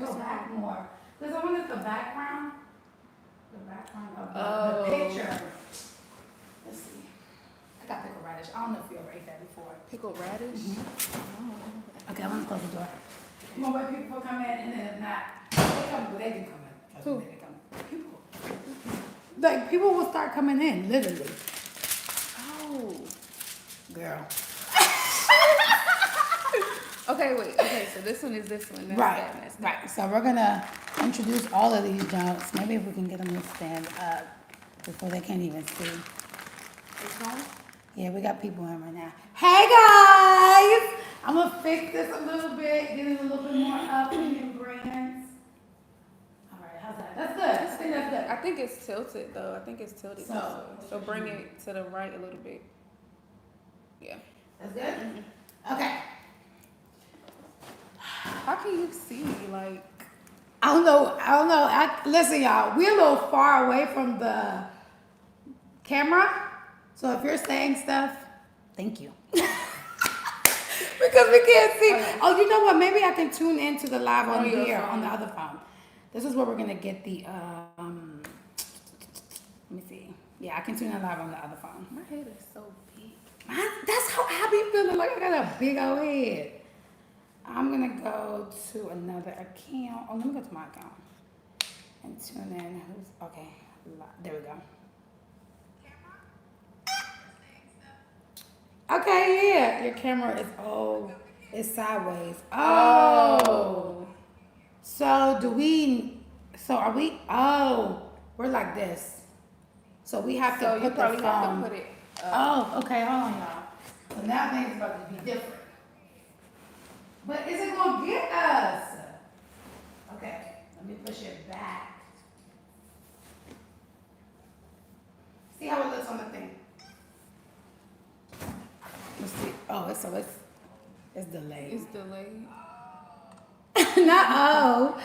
go back more. Because I wanted the background of the picture. Let's see. I got pickled radish. I don't know if you ever ate that before. Pickled radish? Okay, I'm gonna close the door. You want white people come in and then not. They come, but they can come in. Who? They come. People. Like, people will start coming in, literally. Oh. Girl. Okay, wait. Okay, so this one is this one. That's Right, that, that's that. right. So we're gonna introduce all of these junks. Maybe if we can get them to stand up before they can't even see. It's on? Yeah, we got people in right now. Hey guys! I'm gonna fix this a little bit, get it a little bit more up in your brands. All right, how's that? That's good. I think that's good. I think it's tilted though. I think it's tilted. So- So bring it to the right a little bit. Yeah. That's good? Okay. How can you see? Like, I don't know. Listen, y'all, we're a little far away from the camera. So if you're saying stuff, thank you. Because we can't see. Okay. Oh, you know what? Maybe I can tune into the live on On your here, phone. on the other phone. This is where we're gonna get the let me see. Yeah, I can tune in live on the other phone. my head is so big. That's how I be feeling, like I got a big old head. I'm gonna go to another account. Oh, let me go to my account and tune in. Who's okay? There we go. Okay, yeah. Your camera is it's sideways. Oh. So are we? Oh, we're like this. So we have to So you put the probably have phone. to put it. Oh, okay, hold on, y'all. So now things about to be different. But is it gonna get us? Okay, let me push it back. See how it looks on the thing. Let's see. Oh, it's delayed. It's delayed. Not oh.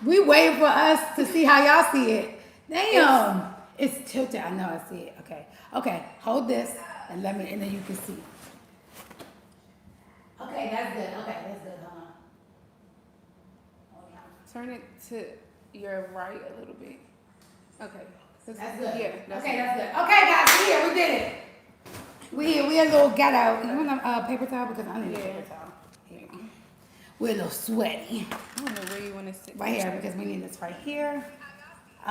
We waiting for us to see how y'all see it. Damn. It's tilted. I know I see it. Okay. Okay. Hold this and and then you can see. Okay, that's good. Okay, that's good. Hold on. Turn it to your right a little bit. Okay. That's good. Yeah. That's Okay, that's good. Okay, guys, we here. We did it. We a little ghetto. You want a paper towel? Because I need a paper towel. Here. We're a little sweaty. I don't know where you want to sit. Right here, because we need this right here.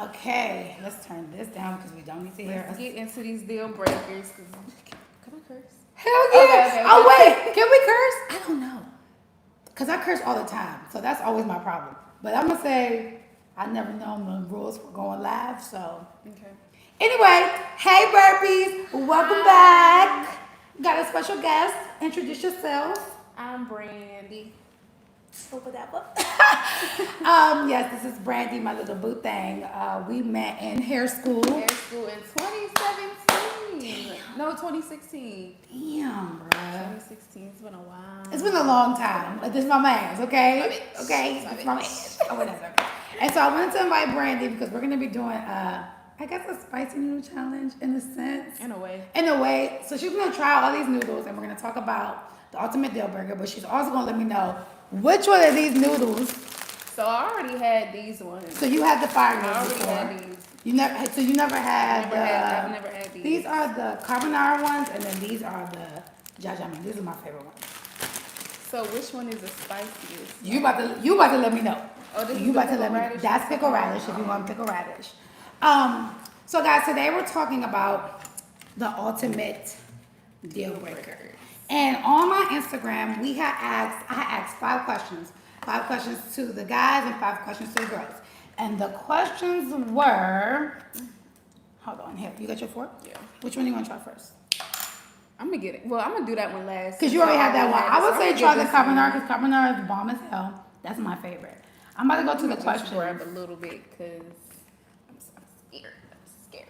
Okay, let's turn this down because we don't need to hear Let's us. get into these deal breakers. Can I curse? Hell yeah! Okay. Oh wait, can we curse? I don't know, cause I curse all the time, so that's always my problem. But I'm gonna say I never known the rules for going live, so. Okay. Anyway, hey burpees, welcome back. Got a special guest. Introduce yourself. I'm Brandy. Or whatever. Yes, this is Brandy, my little boo thing. We met in hair school. Hair school in 2017. No, 2016. Damn, bruh. 2016. It's been a while. It's been a long time, but this is my man's, okay? Love it. Okay, Love it's it. my man's. Oh, whatever. And so I wanted to invite Brandy because we're gonna be doing, I guess, a spicy noodle challenge in a sense. In a way. In a way. So she's gonna try all these noodles, and we're gonna talk about the ultimate deal burger. But she's also gonna let me know which one of these noodles. So I already had these ones. So you had the fire I noodles already before. had these. You never. So you never had. I've never had these. These are the carbonara ones, and then these are the jajangmyeon. These are my favorite ones. So which one is the spiciest? You about to let me know. Oh, this You is about the to let me. pickle radish? That's pickle radish. If you want pickle radish. So guys, today we're talking about the ultimate deal breaker. And on my Instagram, I asked 5 questions. 5 questions to the guys and 5 questions to the girls. And the questions were, hold on here. You got your fork? Yeah. Which one do you want to try first? I'm gonna get it. Well, I'm gonna do that one last. Because you already had that one. I would say try the carbonara carbonara. because carbonara is bomb as hell. That's my favorite. I'm about to go to the Just question. grab a little bit because I'm scared. I'm scared.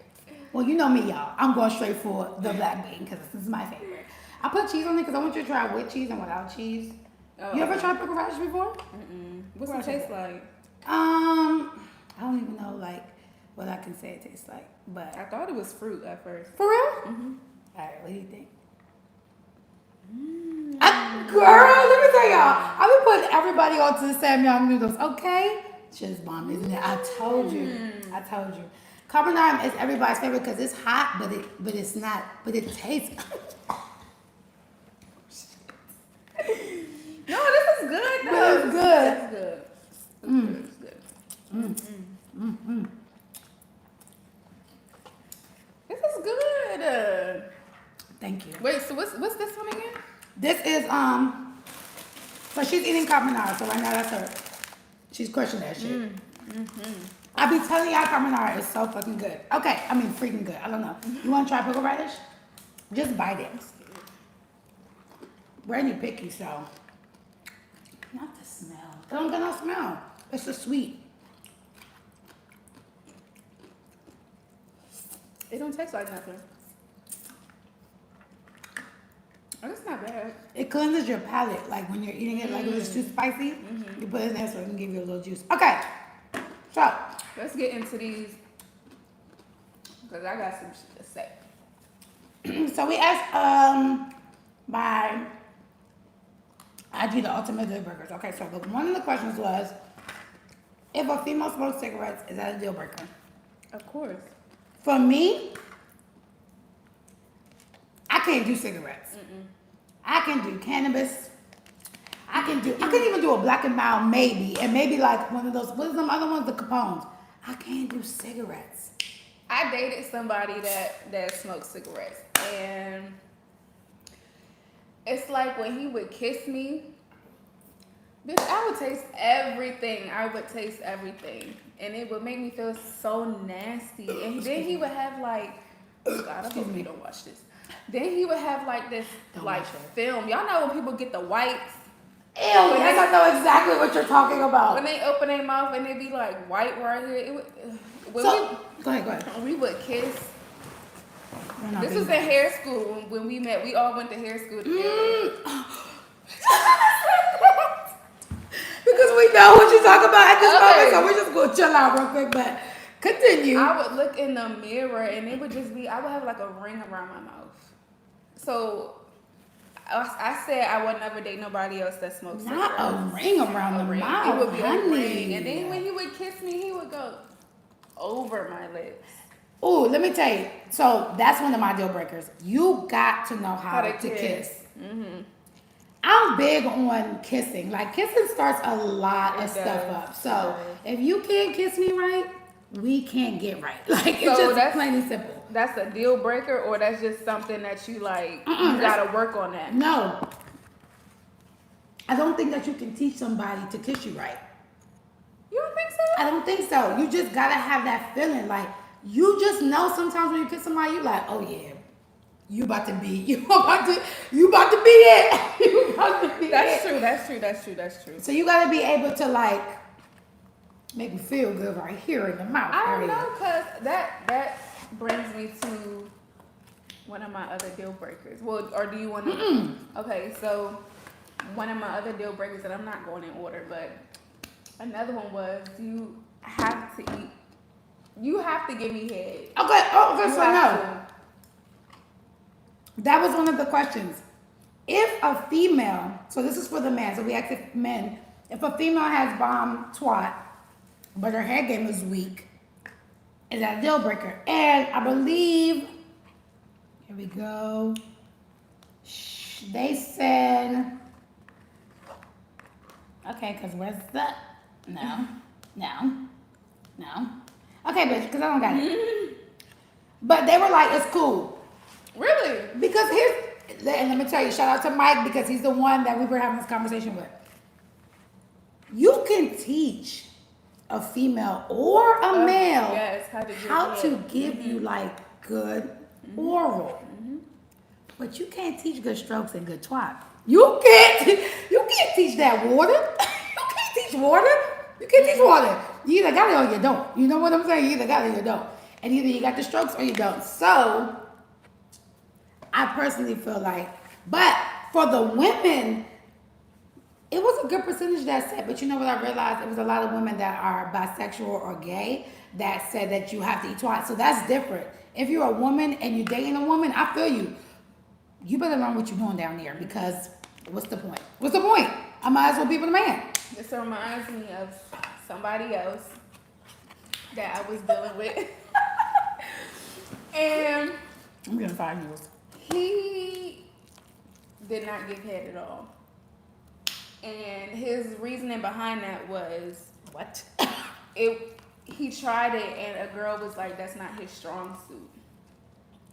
Well, you know me, y'all. I'm going straight for the black bean because this is my favorite. I put cheese on it because I want you to try with cheese and without cheese. Oh, You ever okay. tried pickle radish before? What's Where's it taste it? like? I don't even know like what I can say it tastes like, but I thought it was fruit at first. for real. All right, what do you think? Girl, let me tell y'all. I've been putting everybody onto the Samyang noodles, okay? Just bomb, isn't it? I told you. I told you. Carbonara is everybody's favorite because it's hot, but it's not. But it tastes. No, this is good. But No, it's good. It's good. It's good. This is good. Thank you. Wait, so what's this one again? This is so she's eating carbonara. So right now that's her. She's crushing that shit. I be telling y'all carbonara is so fucking good. Okay, I mean freaking good. I don't know. You want to try pickle radish? Just bite it. Brandy picky, so not the smell. It don't get no smell. It's the sweet. It don't taste like nothing. Oh, that's not bad. It cleanses your palate. Like when you're eating it, like if it's too spicy, you put it in there so it can give you a little juice. Okay, so Let's get into these because I got some shit to say. so we asked by IG the ultimate deal breakers. Okay, so one of the questions was if a female smokes cigarettes, is that a deal breaker? Of course. For me, I can't do cigarettes. I can do cannabis. I can even do a black and mild maybe, and maybe like one of those. What are them other ones? The Capones. I can't do cigarettes. I dated somebody that smoked cigarettes, and it's like when he would kiss me, bitch, I would taste everything. And it would make me feel so nasty. And then he would have like, God, I hope you don't watch this. Then he would have like this like film. Y'all know when people get the whites. Ew, yes, I know exactly what you're talking about. When they open their mouth and they be like white right here. It would, Go ahead. when we would kiss. We're not This being was in hair school when we met. We all went to hair school together. Because we know what you're talking about at this Okay. moment, so we're just gonna chill out real quick. But continue. I would look in the mirror and it would just be, I would have like a ring around my mouth. So I said I would never date nobody else that smokes Not cigarettes. a ring around the ring. mouth, It would be honey. a ring. And then when he would kiss me, he would go over my lips. Ooh, let me tell you. So that's one of my deal breakers. You got to know how to kiss. I'm big on kissing. Like kissing starts a lot of stuff up. So if you can't kiss me right, we can't get right. Like it's So just plain and simple. That's a deal breaker, or that's just something that you like, you gotta work on that? No. I don't think that you can teach somebody to kiss you right. You don't think so? I don't think so. You just gotta have that feeling. Like you just know sometimes when you kiss somebody, you like, oh yeah, you about to be it. You about to be That's it. true. So you gotta be able to like make me feel good right here in the mouth. I don't area. know, cause that brings me to one of my other deal breakers. Well, or do you want to? Okay, so one of my other deal breakers, and I'm not going in order, but another one was you have to eat. You have to give me head. Okay. Oh, okay. You So have no. That was one of the questions. If a female, so this is for the man, so we asked if men, if a female has bomb twat, but her head game is weak, is that a deal breaker? And I believe, here we go. They said, okay, because where's that? No. Okay, bitch, because I don't got it. But they were like, it's cool. Really? Because and let me tell you, shout out to Mike because he's the one that we were having this conversation with. You can teach a female or a male yes, how to give you like good oral. But you can't teach good strokes and good twat. You can't teach that water. You can't teach water. You can't teach water. You either got it or you don't. You know what I'm saying? You either got it or you don't. And either you got the strokes or you don't. So I personally feel like, but for the women, it was a good percentage that said, but you know what I realized? It was a lot of women that are bisexual or gay that said that you have to eat twat. So that's different. If you're a woman and you're dating a woman, I feel you. You better learn what you're doing down there because What's the point? What's the point? I might as well be with a man. This reminds me of somebody else that I was dealing with. And I'm gonna find you. he did not give head at all. And his reasoning behind that was What? he tried it and a girl was like, that's not his strong suit.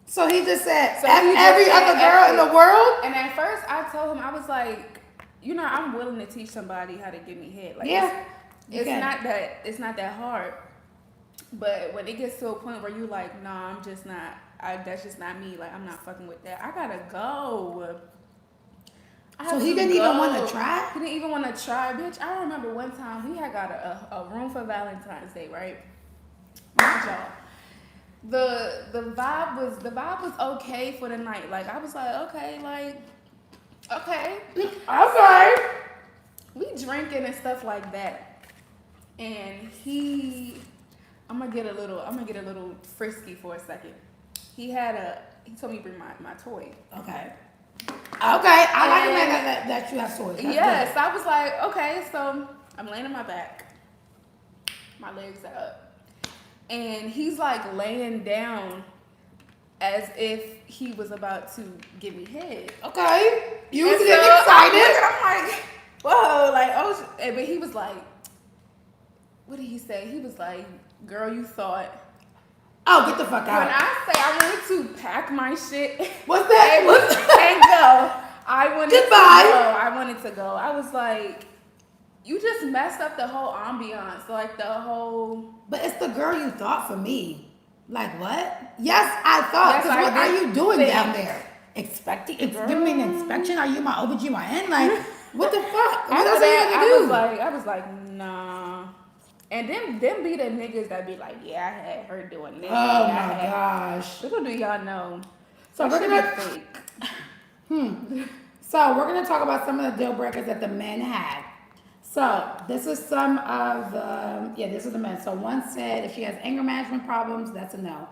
So he just said, So F he just every said, other F girl it. in the world? And at first I told him, I was like, you know, I'm willing to teach somebody how to give me head. Like, Yeah. it's not that hard. But when it gets to a point where you like, nah, I'm just not, that's just not me. Like, I'm not fucking with that. I gotta go. So he didn't even want to try? He didn't even want to try, bitch. I remember one time we had got a room for Valentine's Day, right? Mind y'all. The vibe was okay for the night. Like, I was like, okay. Okay. We drinking and stuff like that. And I'm gonna get a little frisky for a second. He told me to bring my toy. Okay. I like a man that you have toys. That's Yes, good. I was like, okay, so I'm laying on my back. My legs are up. And he's like laying down as if he was about to give me head. Okay. You was And getting so excited. I'm like, whoa, like, oh, but he was like, what did he say? He was like, girl, you thought. Oh, get the fuck When out. I say I wanted to pack my shit What's that? and go, I wanted Goodbye. to go. I wanted to go. I was like, you just messed up the whole ambiance, like the whole. But it's the girl you thought for me. Like what? Yes, I thought. Yes, Because I what are did you doing think. down there? Giving me an inspection? Are you my OBGYN? Like, what the fuck? What else After are you that, gonna do? I was like, nah. And them be the niggas that be like, yeah, I had her doing this. Oh yeah, my gosh. Little do y'all know. So That we're shit gonna be fake. So we're gonna talk about some of the deal breakers that the men had. So this is some of the this is the men. So one said if she has anger management problems, that's a no.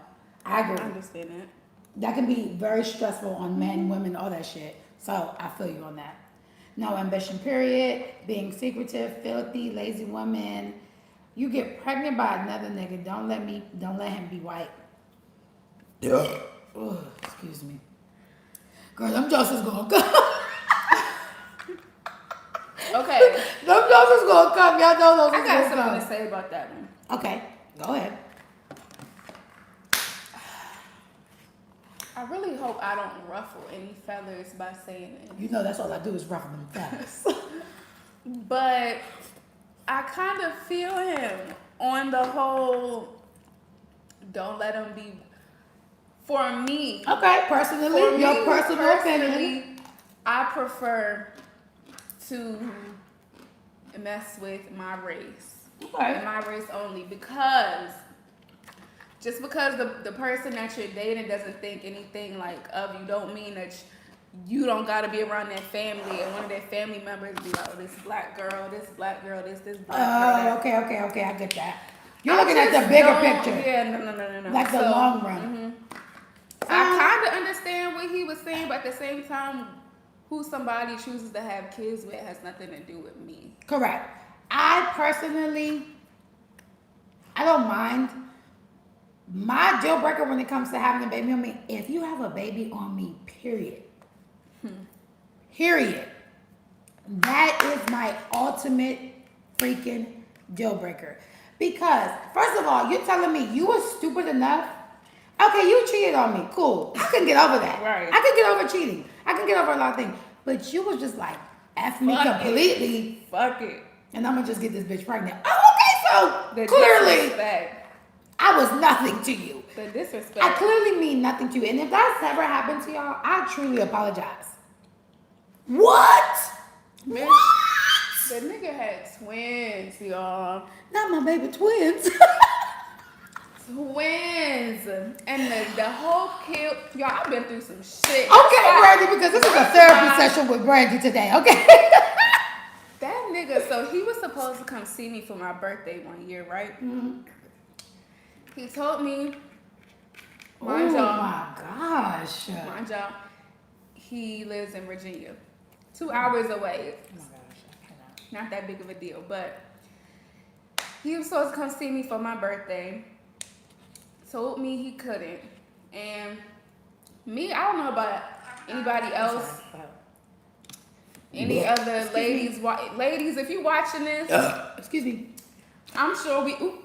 I I agree. understand it. That can be very stressful on men, women, all that shit. So I feel you on that. No ambition, period. Being secretive, filthy, lazy woman. You get pregnant by another nigga. Don't let him be white. Yeah. Oh, excuse me. Girl, them Joseph's gonna come. Okay, Them Joseph's gonna come. Y'all know those I is got gonna something to come. say about that one. Okay, go ahead. I really hope I don't ruffle any feathers by saying it. You know that's all I do is ruffle them feathers. But I kind of feel him on the whole, don't let him be, for me. Okay, personally, For your me, personal opinion. personally, I prefer to mess with my race. Okay. And my race only, because just because the person that you're dating doesn't think anything like of you, don't mean that you don't gotta be around their family and one of their family members be like, oh, this black girl, this black girl, this black girl. Oh, okay, I get that. You're I looking at just the bigger don't- picture. Yeah, no. Like the long run. I kind of understand what he was saying, but at the same time, who somebody chooses to have kids with has nothing to do with me. Correct. I personally, I don't mind. My deal breaker when it comes to having a baby on me, if you have a baby on me, period. Period. That is my ultimate freaking deal breaker. Because, first of all, you're telling me you were stupid enough. Okay, you cheated on me. Cool. I can get over that. Right. I can get over cheating. I can get over a lot of things. But you was just like, F me Fuck it. completely. Fuck it. And I'm going to just get this bitch pregnant. Oh, okay, The so clearly disrespect. I was nothing to you. The disrespect. I clearly mean nothing to you. And if that's ever happened to y'all, I truly apologize. What? Bitch, What? the nigga had twins, y'all. Not my baby twins. Twins. And the whole kid, y'all, I've been through some shit. Okay, Brandy, because this is a therapy session with Brandy today, okay? That nigga, so he was supposed to come see me for my birthday one year, right? Mm-hmm. He told me, Oh mind y'all, my gosh. mind y'all, he lives in Virginia. 2 hours away. Oh my gosh, I cannot. Not that big of a deal, but he was supposed to come see me for my birthday. Told me he couldn't. And me, I don't know about anybody else. Any other ladies, ladies, if you watching this, Excuse me. I'm sure we. Ooh,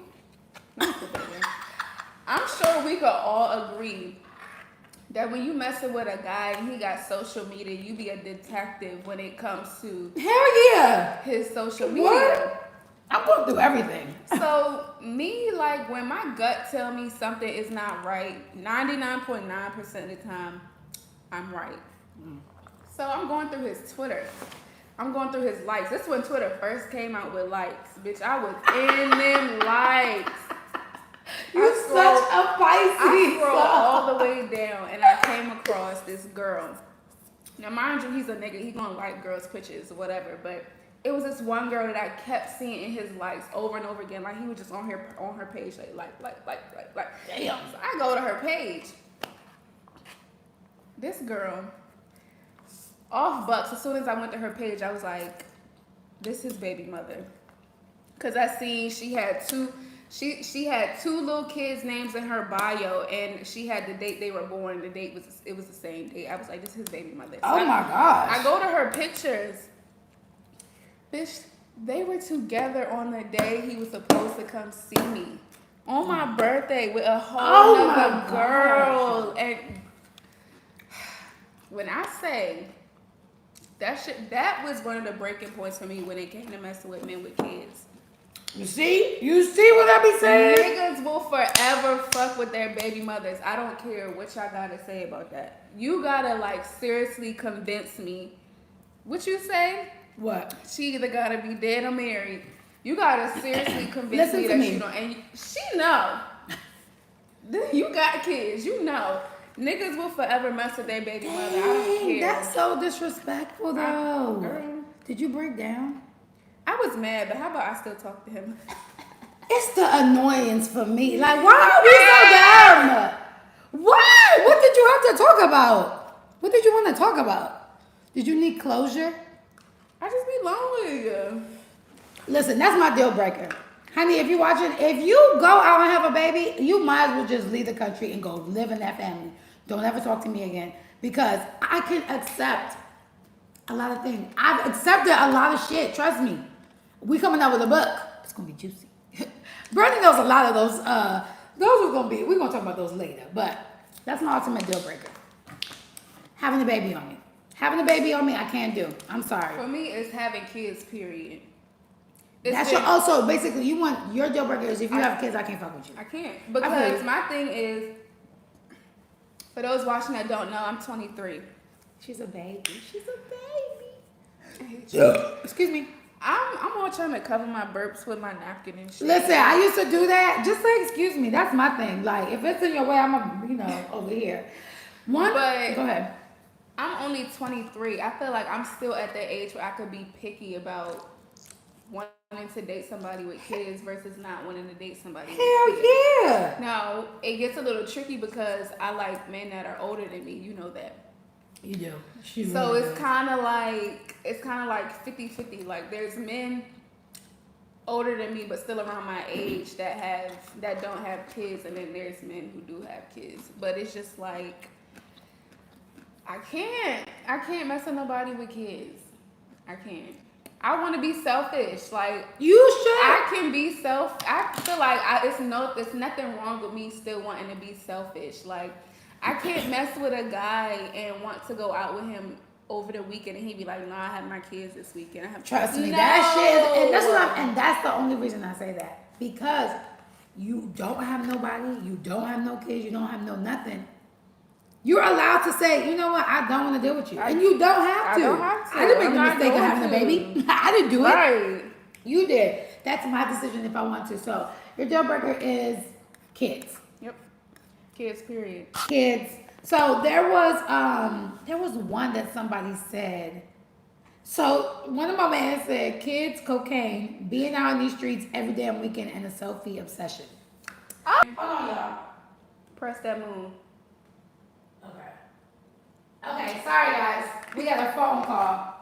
I'm sure we could all agree that when you messing with a guy and he got social media, you be a detective when it comes to Hell yeah. his social media. What? I'm going through everything. So me, like when my gut tell me something is not right, 99.9% of the time, I'm right. So I'm going through his Twitter. I'm going through his likes. This is when Twitter first came out with likes. Bitch, I was in them likes. You're such a I feisty scrolled soul. all the way down and I came across this girl. Now, mind you, he's a nigga. He gonna like girls' pictures or whatever. But it was this one girl that I kept seeing in his likes over and over again. Like he was just on her page, like. Damn. So I go to her page. This girl, off bucks. As soon as I went to her page, I was like, "This is baby mother," because I seen she had two little kids' names in her bio, and she had the date they were born. The date was the same date. I was like, "This is his baby mother." So Oh my gosh. I go to her pictures. Bitch, they were together on the day he was supposed to come see me. On my birthday with a whole Oh my other girl. And when I say that was one of the breaking points for me when it came to messing with men with kids. You see what I be saying? Niggas will forever fuck with their baby mothers. I don't care what y'all gotta say about that. You gotta like seriously convince me. What you say? What? She either gotta be dead or married. You gotta seriously convince Listen me to that me. you don't. And she know. You got kids. You know. Niggas will forever mess with their baby mother. I don't Dang, care. that's so disrespectful though. Girl. Did you break down? I was mad, but how about I still talk to him? It's the annoyance for me. Like, why are we so dumb? Why? What did you have to talk about? What did you want to talk about? Did you need closure? I just be lonely. Listen, that's my deal breaker. Honey, if you're watching, if you go out and have a baby, you might as well just leave the country and go live in that family. Don't ever talk to me again. Because I can accept a lot of things. I've accepted a lot of shit. Trust me. We coming out with a book. It's going to be juicy. Bernie knows a lot of those. Those are going to be, we're going to talk about those later. But that's my ultimate deal breaker. Having a baby on me. Having a baby on me, I can't do. I'm sorry. For me, it's having kids, period. That's your, also, basically, you want, your deal breaker is if you have kids, I can't fuck with you. I can't. feel Because you. my thing is, for those watching that don't know, I'm 23. She's a baby. She's a baby. Excuse me. I'm all trying to cover my burps with my napkin and shit. Listen, I used to do that. Just say excuse me. That's my thing. Like, if it's in your way, I'm over here. But- Go ahead. I'm only 23. I feel like I'm still at the age where I could be picky about wanting to date somebody with kids versus not wanting to date somebody with Hell kids. yeah. Now, it gets a little tricky because I like men that are older than me. You know that. You do. She So really it's does. kind of like 50-50. Like there's men older than me but still around my age that don't have kids, and then there's men who do have kids. But it's just like I can't mess with nobody with kids. I can't. I want to be selfish. Like You should. I can be I feel like there's nothing wrong with me still wanting to be selfish. Like I can't mess with a guy and want to go out with him over the weekend and he be like, "Nah, I have my kids this weekend." Trust me, No. that shit, and that's the only reason I say that. Because you don't have nobody, you don't have no kids, you don't have no nothing. You're allowed to say, you know what, I don't want to deal with you. And you don't have to. I don't have to. I didn't make I'm the not mistake of going having a to. baby. I didn't do it. Right. You did. That's my decision if I want to. So your deal breaker is kids. Yep. Kids, period. Kids. So there was one that somebody said. So one of my men said, kids, cocaine, being out in these streets every damn weekend, and a selfie obsession. Hold on, y'all. Press that moon. Okay. Okay, sorry guys. We got a phone call.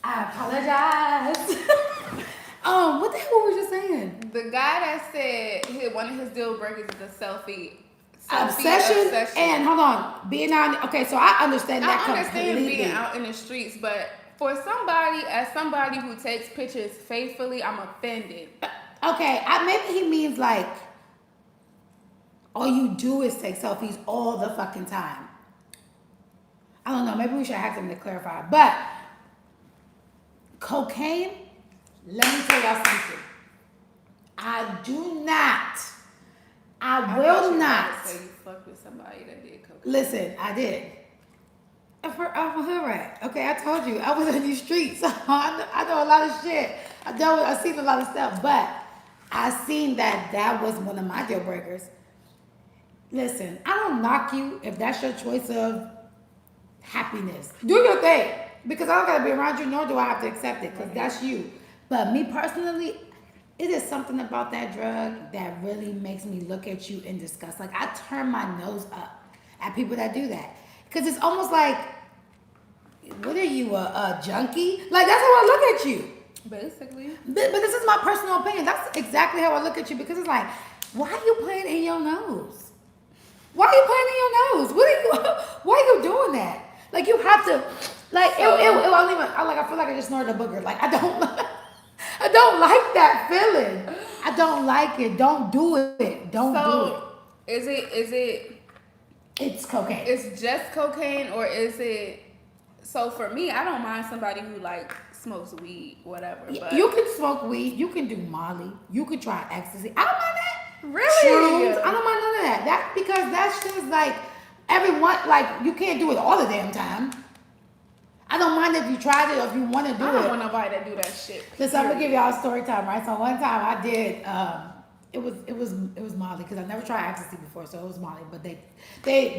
I apologize. What the hell were we just saying? The guy that said one of his deal breakers is a selfie Obsession and hold on, being out. Okay, so I understand that I understand completely. being out in the streets, but for somebody who takes pictures faithfully, I'm offended. Okay, maybe he means like all you do is take selfies all the fucking time. I don't know. Maybe we should ask him to clarify. But cocaine. Let me tell y'all something. I do not. I will not. Say you fucked with somebody that did cocaine. Listen, I did. I'm a hood rat. Okay, I told you I was in these streets. I know a lot of shit. I seen a lot of stuff, but I seen that was one of my deal breakers. Listen, I don't knock you if that's your choice of happiness. Do your thing, because I don't gotta be around you, nor do I have to accept it, because that's you. But me personally, it is something about that drug that really makes me look at you in disgust. Like, I turn my nose up at people that do that. Because it's almost like, what are you, a junkie? Like, that's how I look at you. Basically. But this is my personal opinion. That's exactly how I look at you, because it's like, why are you playing in your nose? Why are you playing in your nose? Why are you doing that? Like, you have to, like, it won't even, I feel like I just snorted a booger. Like, I don't like that feeling. I don't like it. Don't do it. Don't do it. Is it? It's cocaine. It's just cocaine, or is it? So for me, I don't mind somebody who like smokes weed, whatever. But You can smoke weed. You can do Molly. You can try ecstasy. I don't mind that. Really? Shrooms. I don't mind none of that. That's because that's just like everyone. Like, you can't do it all the damn time. I don't mind if you tried it or if you want to do it. I don't want nobody to do that shit. Listen, I'm gonna give y'all a story time, right? So one time I did. It was Molly, because I never tried ecstasy before, so it was Molly. But they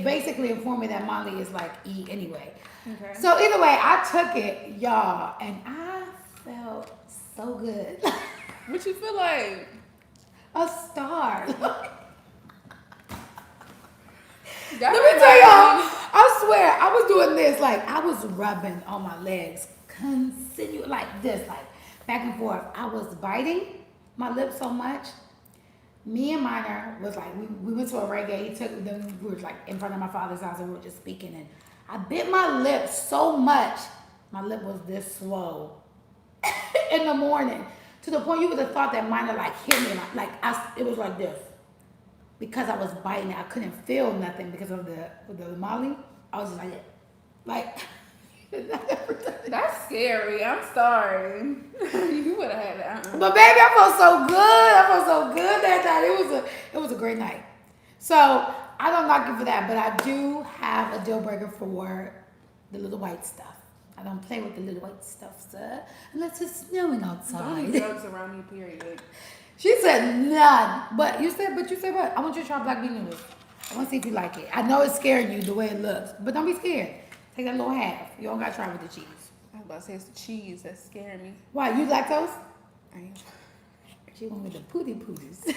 basically informed me that Molly is like E anyway. Okay. So either way, I took it, y'all, and I felt so good. What you feel like? A star. Let Let me tell y'all, I swear, I was doing this, like, I was rubbing on my legs, like this, like, back and forth. I was biting my lips so much. Me and Minor was like, we went to a reggae, then we were like in front of my father's house and we were just speaking, and I bit my lip so much, my lip was this swole in the morning, to the point you would have thought that Minor like hit me, it was like this. Because I was biting it, I couldn't feel nothing because of the Molly. I was just like That's scary. I'm sorry. You would have had that. But baby, I felt so good. I felt so good that night. It was a great night. So I don't knock you for that, but I do have a deal breaker for the little white stuff. I don't play with the little white stuff, sir, unless it's snowing outside. Don't do drugs around me, period. She said none. But you said what? I want you to try black bean noodles. I want to see if you like it. I know it's scaring you the way it looks, but don't be scared. Take that little half. You don't got to try with the cheese. I was about to say it's the cheese that's scaring me. Why? You lactose? I ain't. She went with the pooties.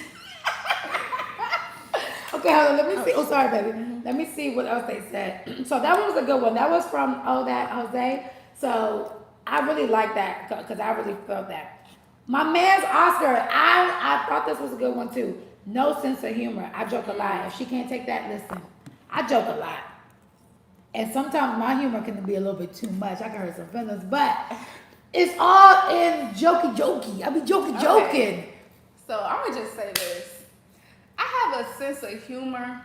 Okay, hold on. Let me see. Oh, sorry, baby. Let me see what else they said. So that one was a good one. That was from That Jose. So I really like that because I really felt that. My man's Oscar. I thought this was a good one too. No sense of humor. I joke a lot. If she can't take that, listen. I joke a lot. And sometimes my humor can be a little bit too much. I can hurt some feelings, but it's all in jokey. I be joking. Okay. So I'm gonna just say this. I have a sense of humor,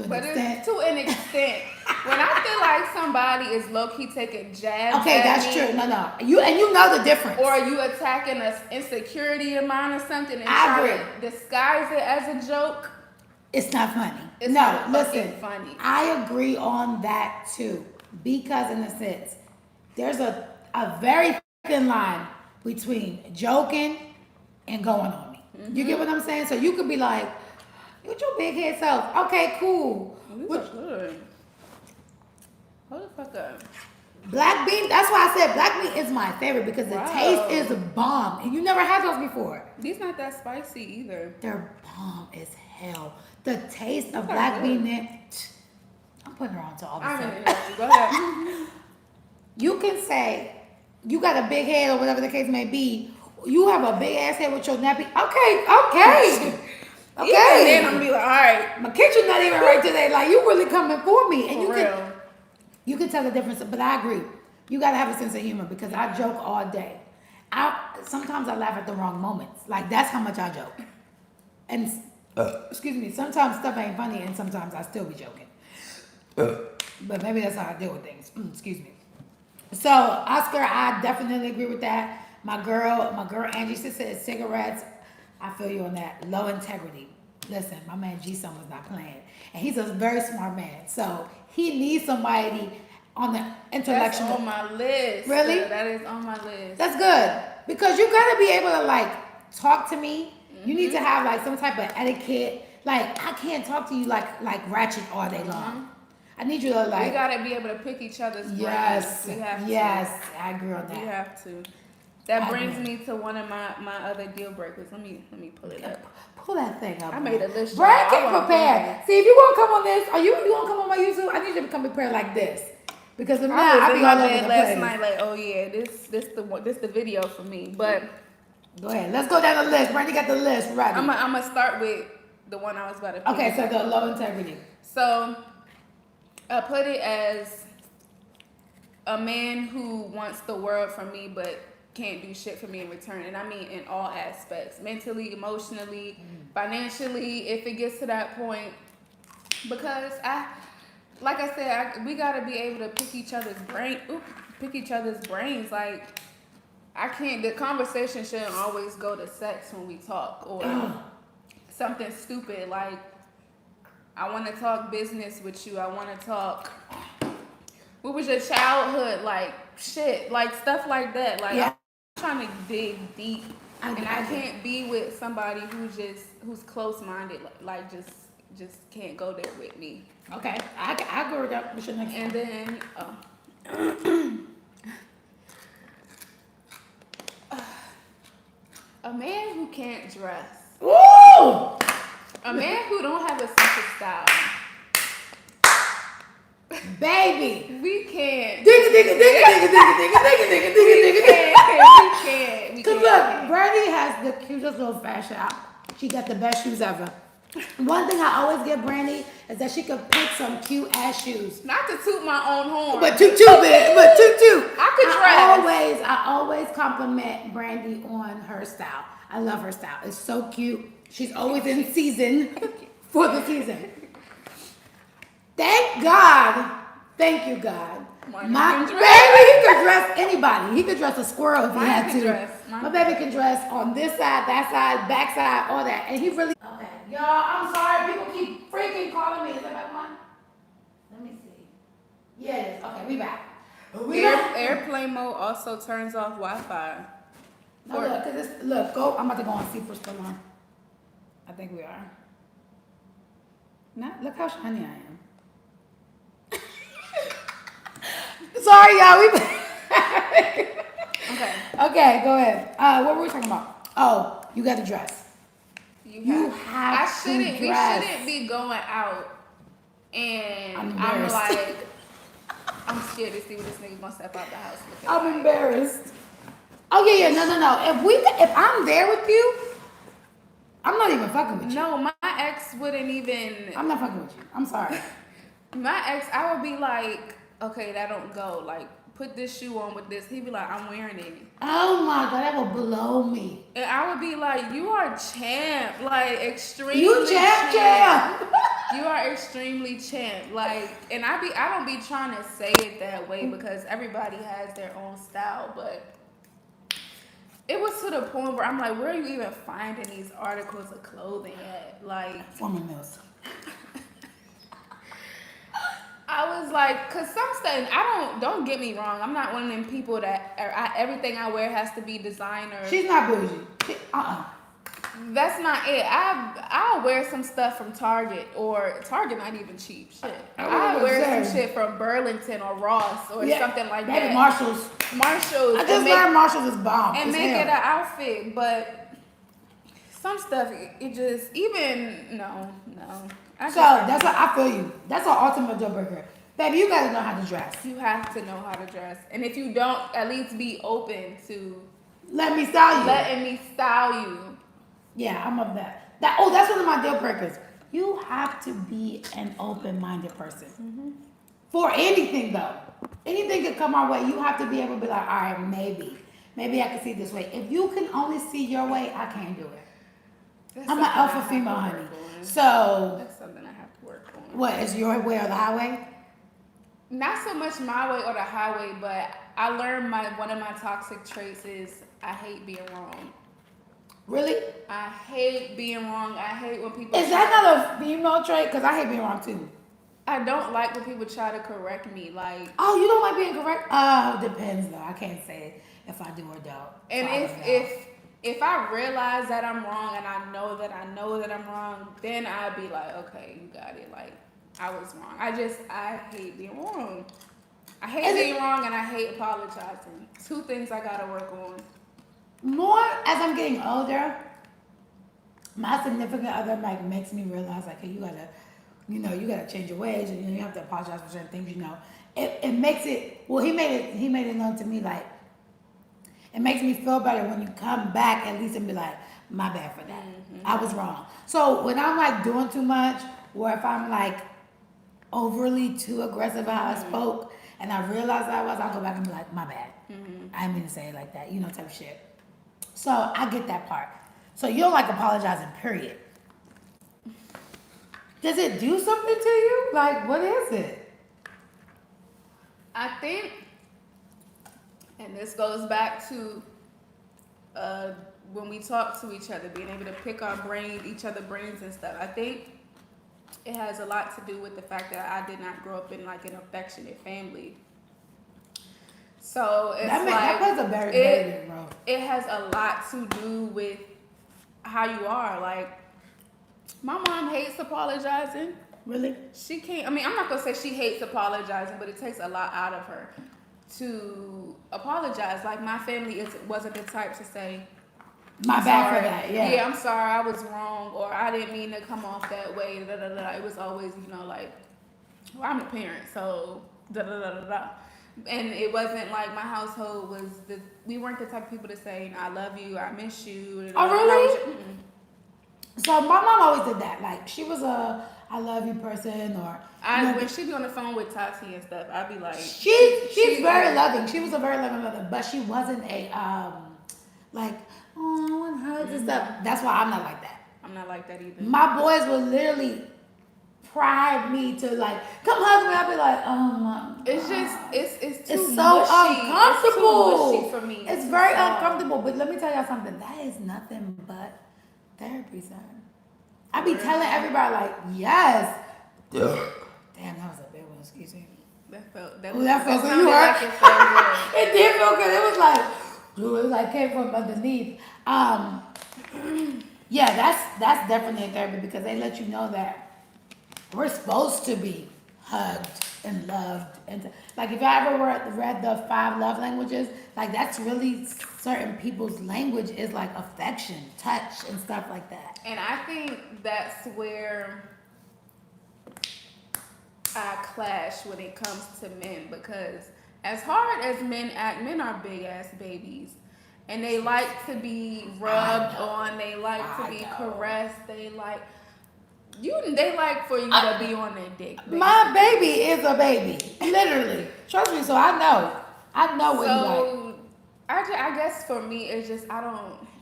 but it's to an extent. When I feel like somebody is low key taking jabs. Okay, that's true. No. You know the difference. Or you attacking an insecurity of mine or something and I trying agree. to disguise it as a joke. It's not funny. It's no, not listen. fucking funny. I agree on that too, because in a sense, there's a very thin line between joking and going on me. Mm-hmm. You get what I'm saying? So you could be like, "With your big head self, okay, cool." These are good. Hold the fuck up. Black bean. That's why I said black bean is my favorite because the taste is bomb, and you never had those before. These not that spicy either. They're bomb as hell. The taste of black bean. I'm putting her on to all this stuff. Go ahead. You can say you got a big head or whatever the case may be. You have a big ass head with your nappy. Okay. Even then, I'm Okay. be like, all right, My kitchen not even right today. Like you really coming for me, and for real. you can tell the difference. But I agree. You gotta have a sense of humor because I joke all day. Sometimes I laugh at the wrong moments. Like that's how much I joke. And excuse me, sometimes stuff ain't funny, and sometimes I still be joking. But maybe that's how I deal with things. Excuse me. So Oscar, I definitely agree with that. My girl Angie said cigarettes. I feel you on that. Low integrity. Listen, my man G Son was not playing, and he's a very smart man. So he needs somebody on the That's intellectual. on my list. Really? That is on my list. That's good because you gotta be able to like talk to me. You need to have like some type of etiquette. Like I can't talk to you like ratchet all day long. I need you to like. We gotta be able to pick each other's brains. Yes, We have to. yes, I agree on We that. have to. That I brings agree. me to one of my other deal breakers. Let me pull it up. Pull that thing up. I made a list, Brad, y'all. I get wasn't prepared. See, if you want to come on this, or you want to come on my YouTube, I need you to come prepared like this. Because if not, I I'll was be in all my over bed the last place. night, like, oh yeah, this the video for me. But Go ahead. Let's go down the list. Brandy got the list ready. I'm gonna start with the one I was about to pick. Okay, so the low integrity. So I put it as a man who wants the world from me, but can't do shit for me in return. And I mean in all aspects, mentally, emotionally, financially, if it gets to that point. Because like I said, we gotta be able to pick each other's brains. Like the conversation shouldn't always go to sex when we talk or something stupid like I want to talk business with you. I want to talk. What was your childhood like? Shit, like stuff like that. Like Yeah. I'm trying to dig deep, and I can't be with somebody who's close minded. Like just can't go there with me. Okay, I agree with that. What's your next And one? then a man who can't dress. Woo! A man who don't have a sense of style. Baby. We can't. Digga, digga, digga, digga, digga, digga, digga, digga, digga, digga, digga. We can't. Cause look, Brandy has the cutest little fashion out. She got the best shoes ever. One thing I always give Brandy is that she could pick some cute ass shoes. Not to toot my own horn. But toot, bitch. But toot. I could dress. I always compliment Brandy on her style. I love her style. It's so cute. She's always in season for the season. Thank God. Thank you, God. My baby, he could dress anybody. He could dress a squirrel if he had to. My baby can dress on this side, that side, back side, all that. And he really. Okay, y'all, I'm sorry. People keep freaking calling me. Is that my one? Let me see. Yeah, it is. Okay, we back. Airplane mode also turns off Wi-Fi. No, look, cause go. I'm about to go on see if we're still on. I think we are. Not. Look how shiny I am. Sorry, y'all. Okay, go ahead. What were we talking about? Oh, you got to dress. We shouldn't be going out and I'm like, I'm scared to see what this nigga gonna step out the house looking I'm like. embarrassed. Oh yeah, no. If I'm there with you, I'm not even fucking with you. No, my ex wouldn't even. I'm not fucking with you. I'm sorry. My ex, I would be like, okay, that don't go. Like, put this shoe on with this. He'd be like, I'm wearing it. Oh my God, that would blow me. And I would be like, you are champ. Like, extremely You champ. You are extremely champ. Like, and I don't be trying to say it that way because everybody has their own style, but it was to the point where I'm like, where are you even finding these articles of clothing at? Like, Forming Mills. I was like, cause some stuff, don't get me wrong, I'm not one of them people that everything I wear has to be designer. She's not bougie. That's not it. I'll wear some stuff from Target, or Target not even cheap. Shit. I'll wear some shit from Burlington or Ross or something like that. Marshalls. I just learned Marshalls is bomb. And make it an outfit, but some stuff, it just, even, no. So that's what I feel you. That's an ultimate deal breaker. Baby, you gotta know how to dress. You have to know how to dress. And if you don't, at least be open to Let me style you. letting me style you. Yeah, I'm of that. That's one of my deal breakers. You have to be an open-minded person. For anything though. Anything could come our way. You have to be able to be like, all right, maybe I can see it this way. If you can only see your way, I can't do it. That's I'm an something I alpha have female, to honey. work on. So, That's something I have to work on. what is your way or the highway? Not so much my way or the highway, but I learned one of my toxic traits is I hate being wrong. Really? I hate being wrong. I hate when people. Is that not a female trait? Because I hate being wrong too. I don't like when people try to correct me. Like, Oh, you don't like being correct? Depends though. I can't say if I do or don't. and So I don't know. if I realize that I'm wrong and I know that I'm wrong, then I'd be like, okay, you got it. Like, I was wrong. I hate being wrong. I hate being wrong and I hate apologizing. Two things I gotta work on. More as I'm getting older, my significant other like makes me realize like, hey, you gotta change your ways, and you have to apologize for certain things. It makes it. Well, he made it known to me like it makes me feel better when you come back at least and be like, my bad for that. I was wrong. So when I'm like doing too much, or if I'm like overly too aggressive how I spoke, and I realize I'll go back and be like, my bad. I didn't mean to say it like that, type of shit. So I get that part. So you don't like apologizing, period. Does it do something to you? Like, what is it? I think, and this goes back to when we talk to each other, being able to pick each other's brains and stuff. I think it has a lot to do with the fact that I did not grow up in like an affectionate family. So it's that plays a very big role. It has a lot to do with how you are. Like, my mom hates apologizing. Really? She can't. I mean, I'm not gonna say she hates apologizing, but it takes a lot out of her to apologize. Like, my family wasn't the type to say, My bad for that. Yeah. Yeah, I'm sorry, I was wrong, or I didn't mean to come off that way. Da, da, da, da. It was always, like, well, I'm a parent, so da da da da da. And it wasn't like my household we weren't the type of people to say, I love you, I miss you. Oh, really? So my mom always did that. Like, she was a I love you person, or when she be on the phone with Tati and stuff, I'd be like, she's very loving. She was a very loving mother, but she wasn't a like, oh, I want hugs and stuff. That's why I'm not like that. I'm not like that either. My boys will literally pry me to like, come hug me. I'll be like, oh my God. It's just it's too it's so mushy. uncomfortable. It's too mushy for me. It's very uncomfortable. But let me tell y'all something. That is nothing but therapy, son. I be telling everybody like, yes. Damn, that was a big one. Excuse me. That felt so sounded you like heard? it felt good. It did feel good. It was like came from underneath. Yeah, that's definitely a therapy, because they let you know that we're supposed to be hugged and loved, and like if I ever read the 5 love languages, like that's really certain people's language is like affection, touch, and stuff like that. And I think that's where I clash when it comes to men, because as hard as men act, men are big ass babies. And they like to be rubbed on, they like to be caressed, they like for you to be on their dick. Basically. My baby is a baby, literally. Trust me, so I know what you like. I guess for me, it's just I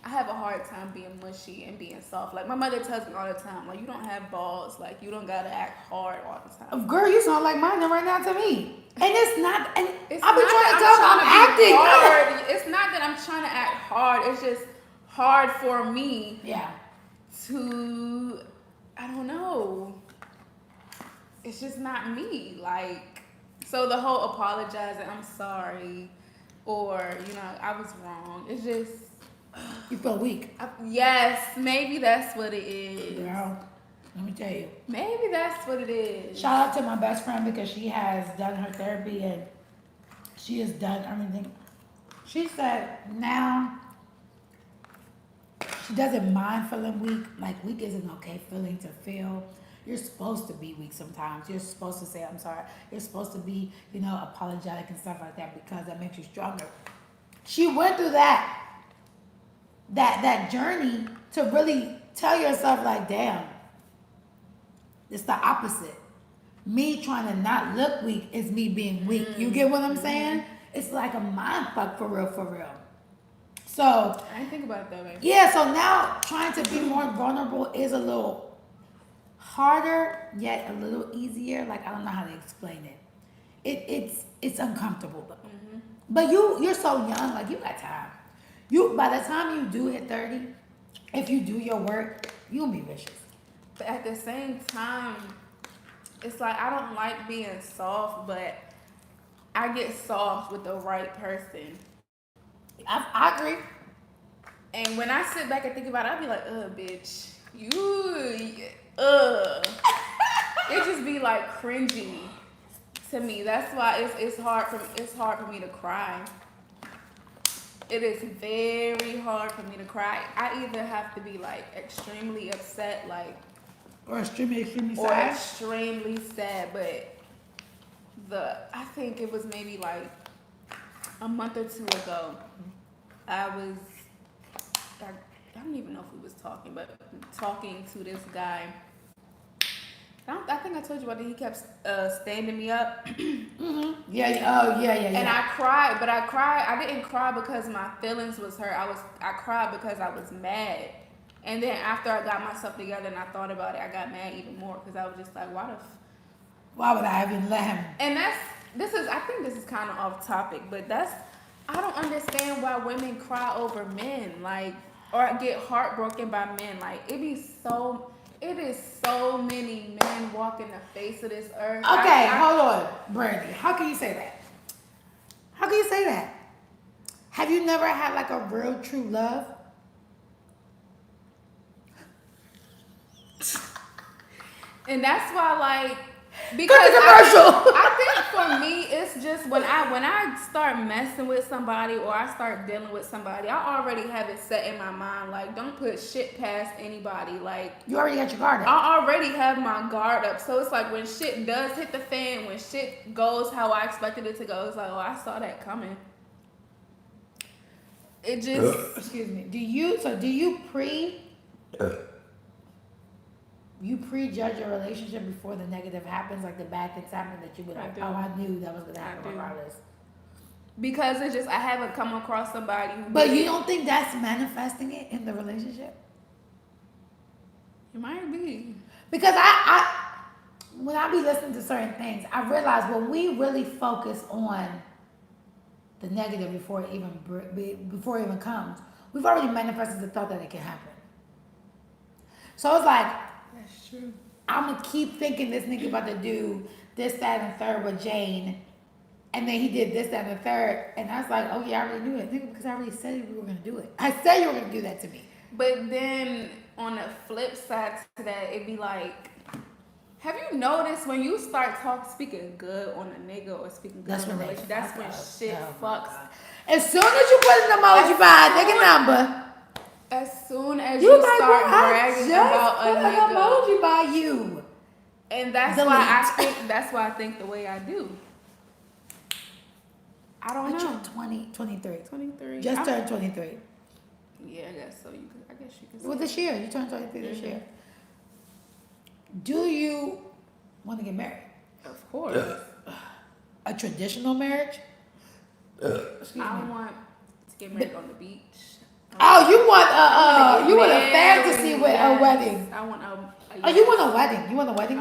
have a hard time being mushy and being soft. Like, my mother tells me all the time, like, you don't have balls, like, you don't gotta act hard all the time. Girl, you sound like mine right now to me. And it's not, and I've been not trying to tell them I'm acting hard. It's not that I'm trying to act hard. It's just hard for me. Yeah. To, I don't know. It's just not me. Like, so the whole apologizing, I'm sorry, or, I was wrong. It's just. You feel weak. Yes, maybe that's what it is. Girl, let me tell you. Maybe that's what it is. Shout out to my best friend, because she has done her therapy and she has done everything. She said now she doesn't mind feeling weak. Like, weak is an okay feeling to feel. You're supposed to be weak sometimes. You're supposed to say, I'm sorry. You're supposed to be, apologetic and stuff like that because that makes you stronger. She went through that journey to really tell yourself like, damn, it's the opposite. Me trying to not look weak is me being weak. You get what I'm saying? It's like a mind fuck for real, for real. So I didn't think about it that way. yeah, so now trying to be more vulnerable is a little harder, yet a little easier. Like I don't know how to explain it. It's uncomfortable though. But you're so young, like you got time. You by the time you do hit 30, if you do your work, you'll be vicious. But at the same time, it's like I don't like being soft, but I get soft with the right person. I agree. And when I sit back and think about it, I be like, bitch, it just be like cringy to me. That's why it's hard for me to cry. It is very hard for me to cry. I either have to be like extremely upset, like Or extremely or sad. extremely sad. But I think it was maybe like a month or two ago. I don't even know if we was talking, but talking to this guy. I think I told you about it. He kept standing me up. Yeah. And I cried, but I didn't cry because my feelings was hurt. I cried because I was mad. And then after I got myself together and I thought about it, I got mad even more because I was just like, why would I even let him? And I think this is kind of off topic, but I don't understand why women cry over men, like, or get heartbroken by men. Like, it is so many men walking the face of this earth. Okay, hold on, Brandy. How can you say that? How can you say that? Have you never had like a real true love? And that's why, like, because commercial. I think for me, it's just when I start messing with somebody or I start dealing with somebody, I already have it set in my mind. Like, don't put shit past anybody. Like, you already got your guard up. I already have my guard up. So it's like when shit does hit the fan, when shit goes how I expected it to go, it's like, oh, I saw that coming. It just excuse me. Do you prejudge your relationship before the negative happens, like the bad things happen that you would like, oh, I knew that was gonna happen regardless. Because it's just I haven't come across somebody who. But you don't think that's manifesting it in the relationship? It might be. Because I when I be listening to certain things, I realize when we really focus on the negative before it even comes, we've already manifested the thought that it can happen. So it's like, that's true. I'm gonna keep thinking this nigga about to do this, that, and the third with Jane, and then he did this, that, and the third, and I was like, oh yeah, I already knew it, nigga, because I already said we were gonna do it. I said you were gonna do that to me. But then on the flip side to that, it'd be like, have you noticed when you start speaking good on a nigga or speaking good on a relationship, that's when shit fucks. As soon as you put an emoji by a nigga number. As soon as you start bragging about a nigga, an emoji by you, and that's why I think the way I do. I don't know. 23. Just turned 23. Yeah, I guess so. I guess you can. Well, this year you turned 23 this year. Do you want to get married? Of course. A traditional marriage? I want to get married on the beach. Oh, you want a fantasy with a wedding? I want a. Oh, you want a wedding? You want a wedding? A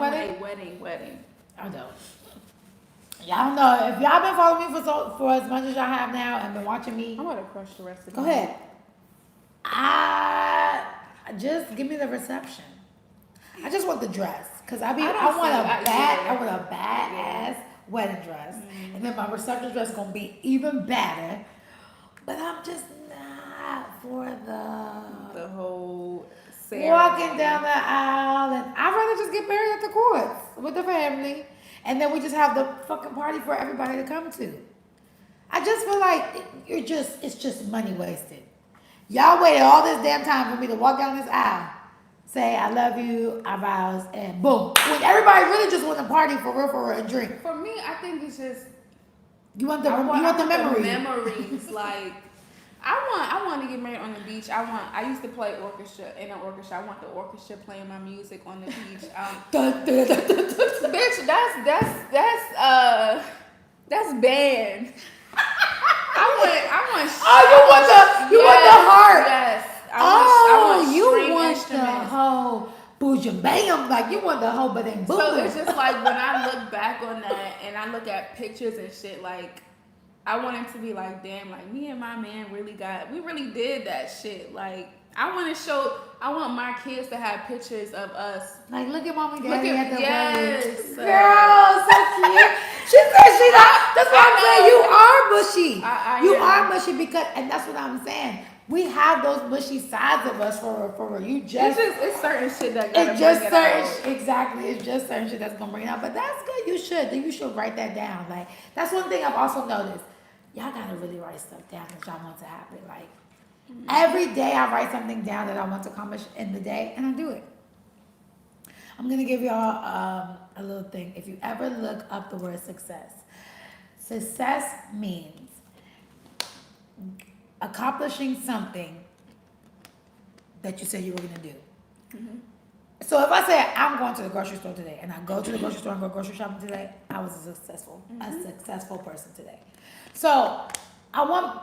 wedding. I don't. Y'all know if y'all been following me for as much as y'all have now and been watching me. I'm gonna crush the rest of. Go ahead. I just give me the reception. I just want the dress because I want a badass wedding dress, and then my reception dress is gonna be even better. But I'm just not for the whole ceremony. Walking down the aisle, and I'd rather just get married at the courts with the family, and then we just have the fucking party for everybody to come to. I just feel like it's just money wasted. Y'all waited all this damn time for me to walk down this aisle, say I love you, I vows, and boom. When everybody really just want to party for real, and drink. For me, I think it's just You want the I want the the memory. memories. Like I want to get married on the beach. I used to play orchestra in an orchestra. I want the orchestra playing my music on the beach. Dun, dun, dun, dun, dun. Bitch, that's band. I want. Oh, you want the heart. Yes. Oh, I want you string want the instruments. whole boojum bam, like you want the whole but then boom. So it's just like when I look back on that and I look at pictures and shit, like I want it to be like, damn, like me and my man we really did that shit. Like I want my kids to have pictures of us. Like look at mommy daddy at the yes, wedding. Girl, so cute. She said she not. That's why I'm saying you are mushy. You are mushy because, and that's what I'm saying. We have those mushy sides of us for you just. It's certain shit that gotta It's just bring it certain out. exactly. It's just certain shit that's gonna bring it out. But that's good. You should write that down. Like that's one thing I've also noticed. Y'all gotta really write stuff down that y'all want to happen. Like every day I write something down that I want to accomplish in the day, and I do it. I'm gonna give y'all a little thing. If you ever look up the word success means accomplishing something that you said you were gonna do. Mm-hmm. So if I say I'm going to the grocery store today, and I go to the grocery store and go grocery shopping today, I was a successful person today. So I want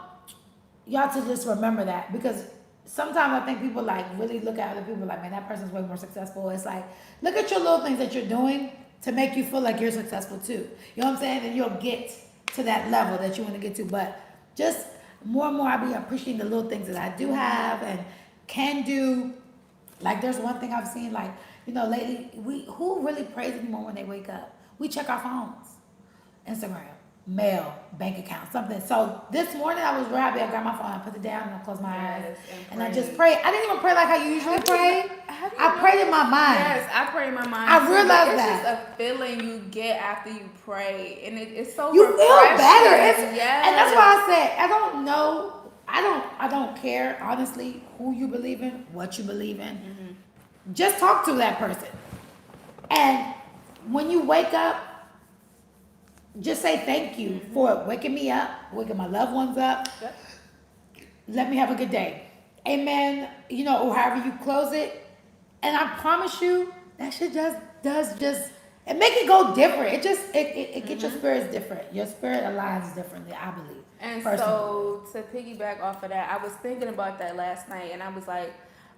y'all to just remember that because sometimes I think people like really look at other people like, man, that person's way more successful. It's like, look at your little things that you're doing to make you feel like you're successful too. You know what I'm saying? And you'll get to that level that you want to get to. But just more and more, I'll be appreciating the little things that I do have and can do. Like there's one thing I've seen, like, you know, lately, who really prays anymore when they wake up? We check our phones. Instagram, mail, bank account, something. So this morning I was real happy. I got my phone, I put it down, and I closed my eyes. And I just prayed. I didn't even pray like how you usually pray. I prayed in my mind. Yes, I pray in my mind. I realized it's that. It's just a feeling you get after you pray. And it's so You feel better. Yes. And that's why I said, I don't know. I don't care, honestly, who you believe in, what you believe in. Mm-hmm. Just talk to that person. And when you wake up, just say thank you for waking me up, waking my loved ones up. Yep. Let me have a good day. Amen. You know, or however you close it. And I promise you, that shit it make it go different. It gets your spirits different. Your spirit aligns differently, I believe. And personally. so to piggyback off of that, I was thinking about that last night and I was like,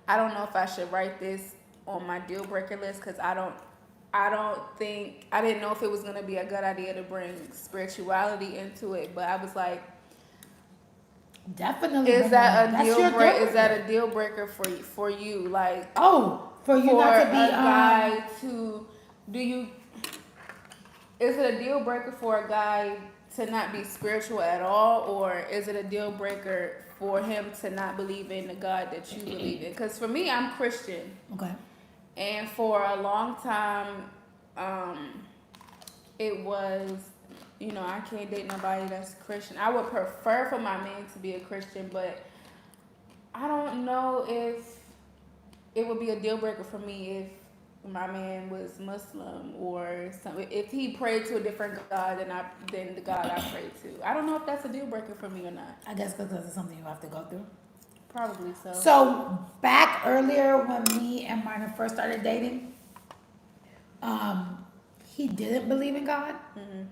I don't know if I should write this on my deal breaker list because I didn't know if it was going to be a good idea to bring spirituality into it, but I was like, definitely. Is that a deal breaker for you? Like, for you not to be a guy to is it a deal breaker for a guy to not be spiritual at all, or is it a deal breaker for him to not believe in the God that you believe in? Because for me, I'm Christian. Okay. And for a long time, it was, you know, I can't date nobody that's Christian. I would prefer for my man to be a Christian, but I don't know if it would be a deal breaker for me if my man was Muslim or something. If he prayed to a different God than the God I prayed to. I don't know if that's a deal breaker for me or not. I guess because it's something you have to go through. Probably so. So back earlier when me and Martin first started dating, he didn't believe in God. Mm-hmm.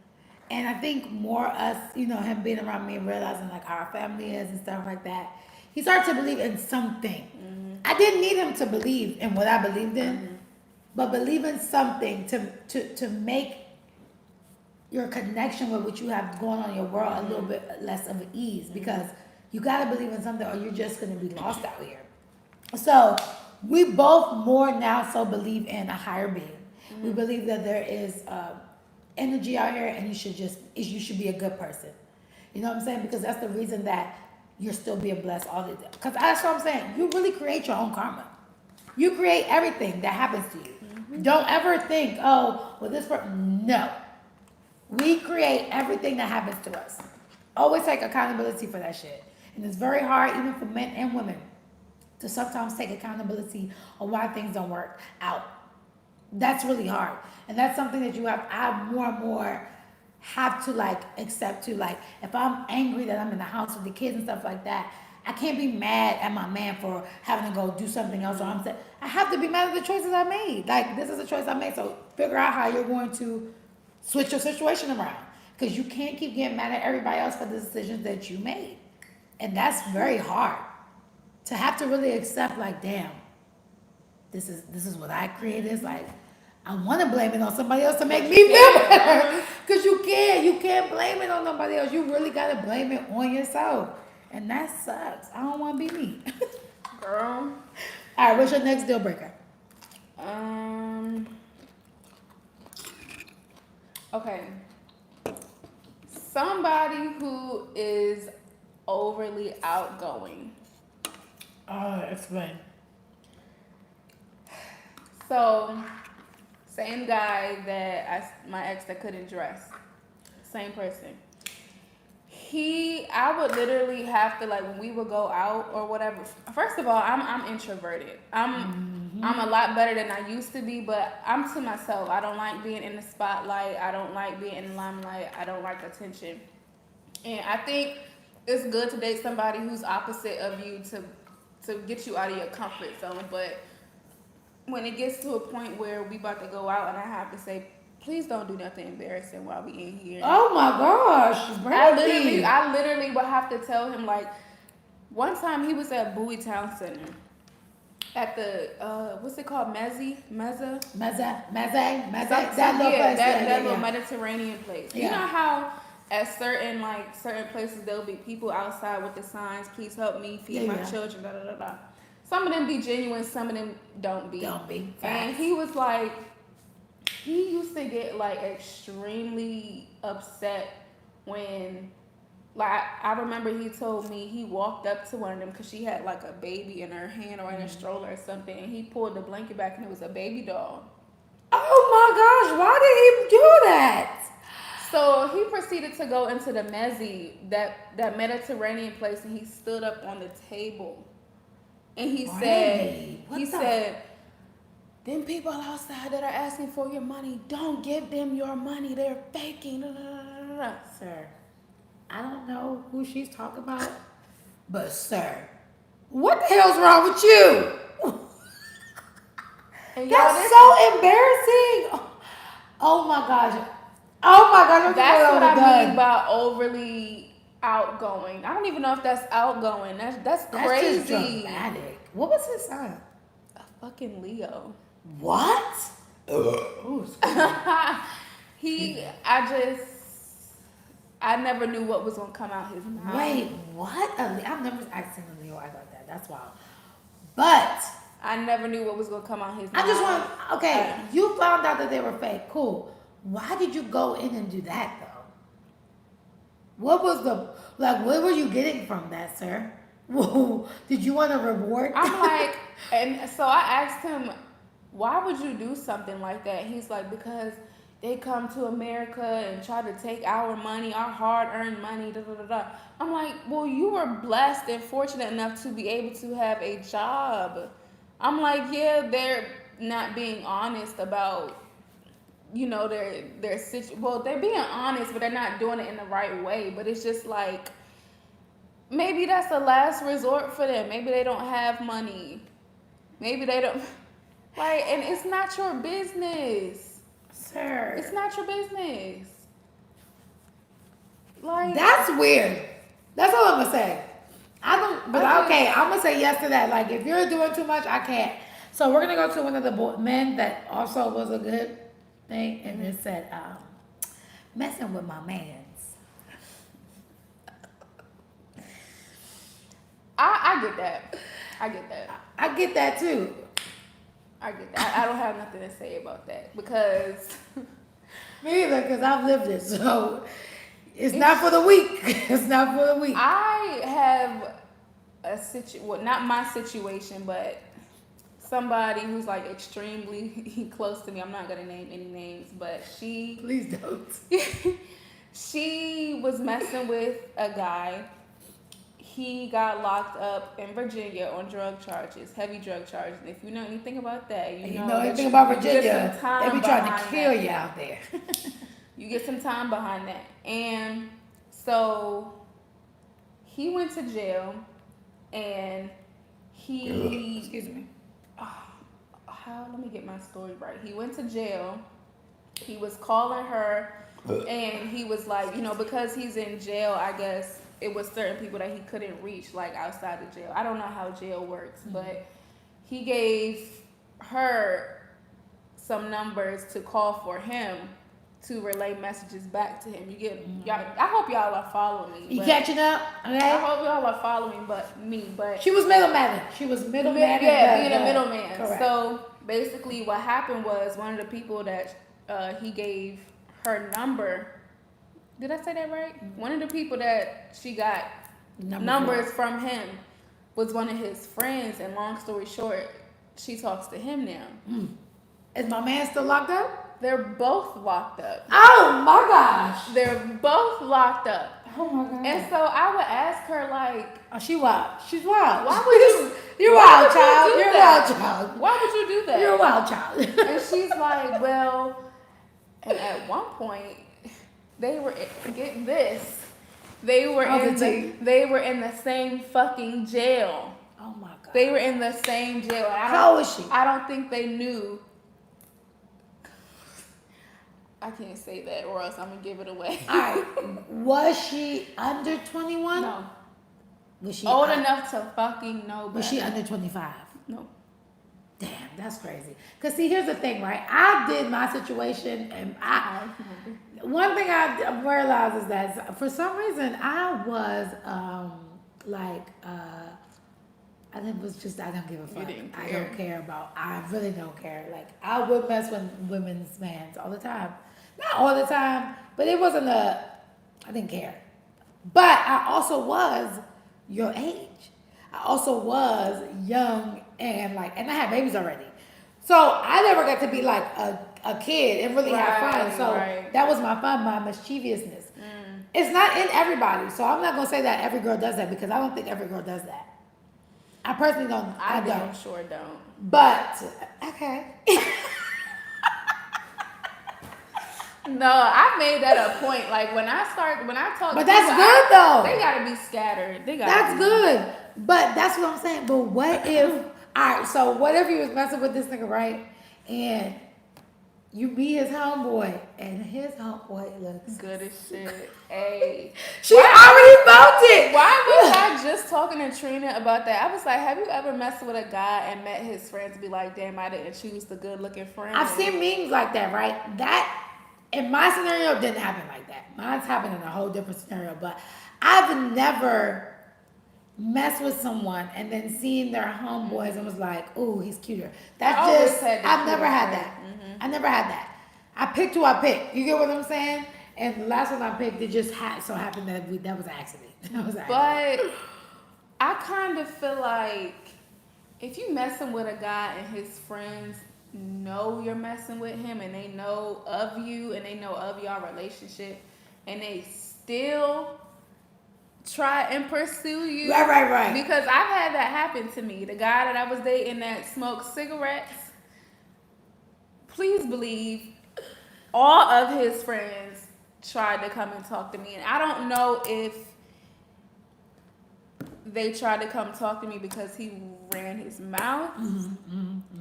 And I think more us, you know, him being around me and realizing like how our family is and stuff like that, he started to believe in something. Mm-hmm. I didn't need him to believe in what I believed in, but believe in something to make your connection with what you have going on in your world a little bit less of an ease, because you got to believe in something or you're just going to be lost out here. So we both more now so believe in a higher being. Mm-hmm. We believe that there is energy out here and you should be a good person. You know what I'm saying? Because that's the reason that you're still being blessed all the time. Because that's what I'm saying. You really create your own karma. You create everything that happens to you. Mm-hmm. Don't ever think, oh, well, this person. No. We create everything that happens to us. Always take accountability for that shit. And it's very hard, even for men and women, to sometimes take accountability on why things don't work out. That's really hard. And that's something that I more and more have to like accept to like, if I'm angry that I'm in the house with the kids and stuff like that, I can't be mad at my man for having to go do something else, or I have to be mad at the choices I made. Like, this is a choice I made, so figure out how you're going to switch your situation around. Because you can't keep getting mad at everybody else for the decisions that you made. And that's very hard to have to really accept, like, damn, this is what I created. It's like, I want to blame it on somebody else to make me feel better. Because you can't blame it on nobody else. You really got to blame it on yourself. And that sucks. I don't want to be me. Girl. All right, what's your next deal breaker? Okay. Somebody who is overly outgoing. Explain. So, same guy my ex that couldn't dress. Same person. I would literally have to, like, when we would go out or whatever. First of all, I'm introverted. I'm a lot better than I used to be, but I'm to myself. I don't like being in the spotlight. I don't like being in the limelight. I don't like attention. And I think it's good to date somebody who's opposite of you to get you out of your comfort zone. But when it gets to a point where we about to go out and I have to say, please don't do nothing embarrassing while we in here. Oh my gosh, Brandy. I literally would have to tell him, like, one time he was at Bowie Town Center at the what's it called, Meza, that little Mediterranean place. Yeah. You know how at certain places there'll be people outside with the signs, please help me feed my children, da da da da. Some of them be genuine, some of them don't be. And he was like, he used to get like extremely upset when, like, I remember he told me he walked up to one of them because she had like a baby in her hand or in a stroller or something, and he pulled the blanket back and it was a baby doll. Oh my gosh, why did he do that? So he proceeded to go into the Mezzi, that Mediterranean place, and he stood up on the table. And he said, them people outside that are asking for your money, don't give them your money. They're faking. Sir, I don't know who she's talking about, but sir, what the hell's wrong with you? That's so embarrassing. Oh my gosh. That's what I mean by overly outgoing. I don't even know if that's outgoing. That's crazy. That's just dramatic. What was his sign? A fucking Leo. What? I never knew what was gonna come out his mouth. Wait, what? I've never seen a Leo act like that. That's wild. But I never knew what was gonna come out his mouth. You found out that they were fake. Cool. Why did you go in and do that though? What were you getting from that, sir? Whoa, did you want a reward? I'm like, and so I asked him, why would you do something like that? He's like, because they come to America and try to take our money, our hard-earned money, da da da da. I'm like, well, you were blessed and fortunate enough to be able to have a job. I'm like, yeah, they're not being honest about, their situation. Well, they're being honest, but they're not doing it in the right way. But it's just like, maybe that's the last resort for them. Maybe they don't have money. Maybe they don't. Like, and it's not your business. Sir. It's not your business. Like, that's weird. That's all I'm gonna say. I'm gonna say yes to that. Like, if you're doing too much, I can't. So we're gonna go to one of the men that also was a good thing, and it said, messing with my mans. I get that. I get that too. I get that. I don't have nothing to say about that because me either, because I've lived it. So it's not for the weak. It's not for the weak. I have not my situation, but somebody who's like extremely close to me. I'm not gonna name any names, but please don't. She was messing with a guy. he got locked up in Virginia on drug charges, heavy drug charges. And if you know anything about that, And you you know know that anything you about get Virginia, some time they be trying to behind kill that. you out there. You get some time behind that. And so he went to jail, and he Excuse me. let me get my story right. He went to jail. He was calling her, and he was like, you know, because he's in jail, I guess it was certain people that he couldn't reach, like outside of jail. I don't know how jail works, but he gave her some numbers to call for him to relay messages back to him. You get, y'all, I hope y'all are following me. You but catching up? I Okay. hope y'all are following, but She was middleman. She was middleman. yeah, being a middleman. Correct. So basically, what happened was one of the people that he gave her number. Did I say that right? One of the people that she got numbers from him was one of his friends. And long story short, she talks to him now. Is my man still locked up? They're both locked up. Oh my gosh. They're both locked up. Oh my god. And so I would ask her, like, oh, she wild. She's wild. why would you? You're why wild, would you child. do You're that? wild, child. Why would you do that? You're a wild child. And she's like, well, and at one point, they were, get this, they were in the same fucking jail. Oh my god. They were in the same jail. How old is she? I don't think they knew. I can't say that, or else I'm gonna give it away. All right. Was she under 21? No. Was she old enough to fucking know better? Was she under 25? No. Damn, that's crazy. Cause see, here's the thing, right? I did my situation, and one thing I realized is that for some reason I was I think it was just I don't give a fuck. I don't care about. I really don't care. Like I would mess with women's mans all the time, not all the time, but it wasn't I didn't care. But I also was your age. I also was young and I had babies already. So I never got to be like a kid and really have fun. So that was my fun, my mischievousness. It's not in everybody. So I'm not gonna say that every girl does that because I don't think every girl does that. I personally don't. I don't. Sure don't. But okay. No, I made that a point. Like when I talk. But that's good though. They gotta be scattered. That's good. But that's what I'm saying. But what if? All right. So what if you was messing with this nigga, right? And you be his homeboy, and his homeboy looks good as shit. Hey, she already felt it. Why was I just talking to Trina about that? I was like, have you ever messed with a guy and met his friends and be like, damn, I didn't choose the good looking friend? I've seen memes like that, right? That in my scenario didn't happen like that. Mine's happened in a whole different scenario. But I've never messed with someone and then seen their homeboys and was like, ooh, he's cuter. That's just I've never had that. I never had that. I picked who I picked. You get what I'm saying? And the last one I picked, it just so happened that that was an accident. But I kind of feel like if you messing with a guy and his friends know you're messing with him and they know of you and they know of your relationship and they still try and pursue you. Right. Because I've had that happen to me. The guy that I was dating that smoked cigarettes, please believe all of his friends tried to come and talk to me. And I don't know if they tried to come talk to me because he ran his mouth.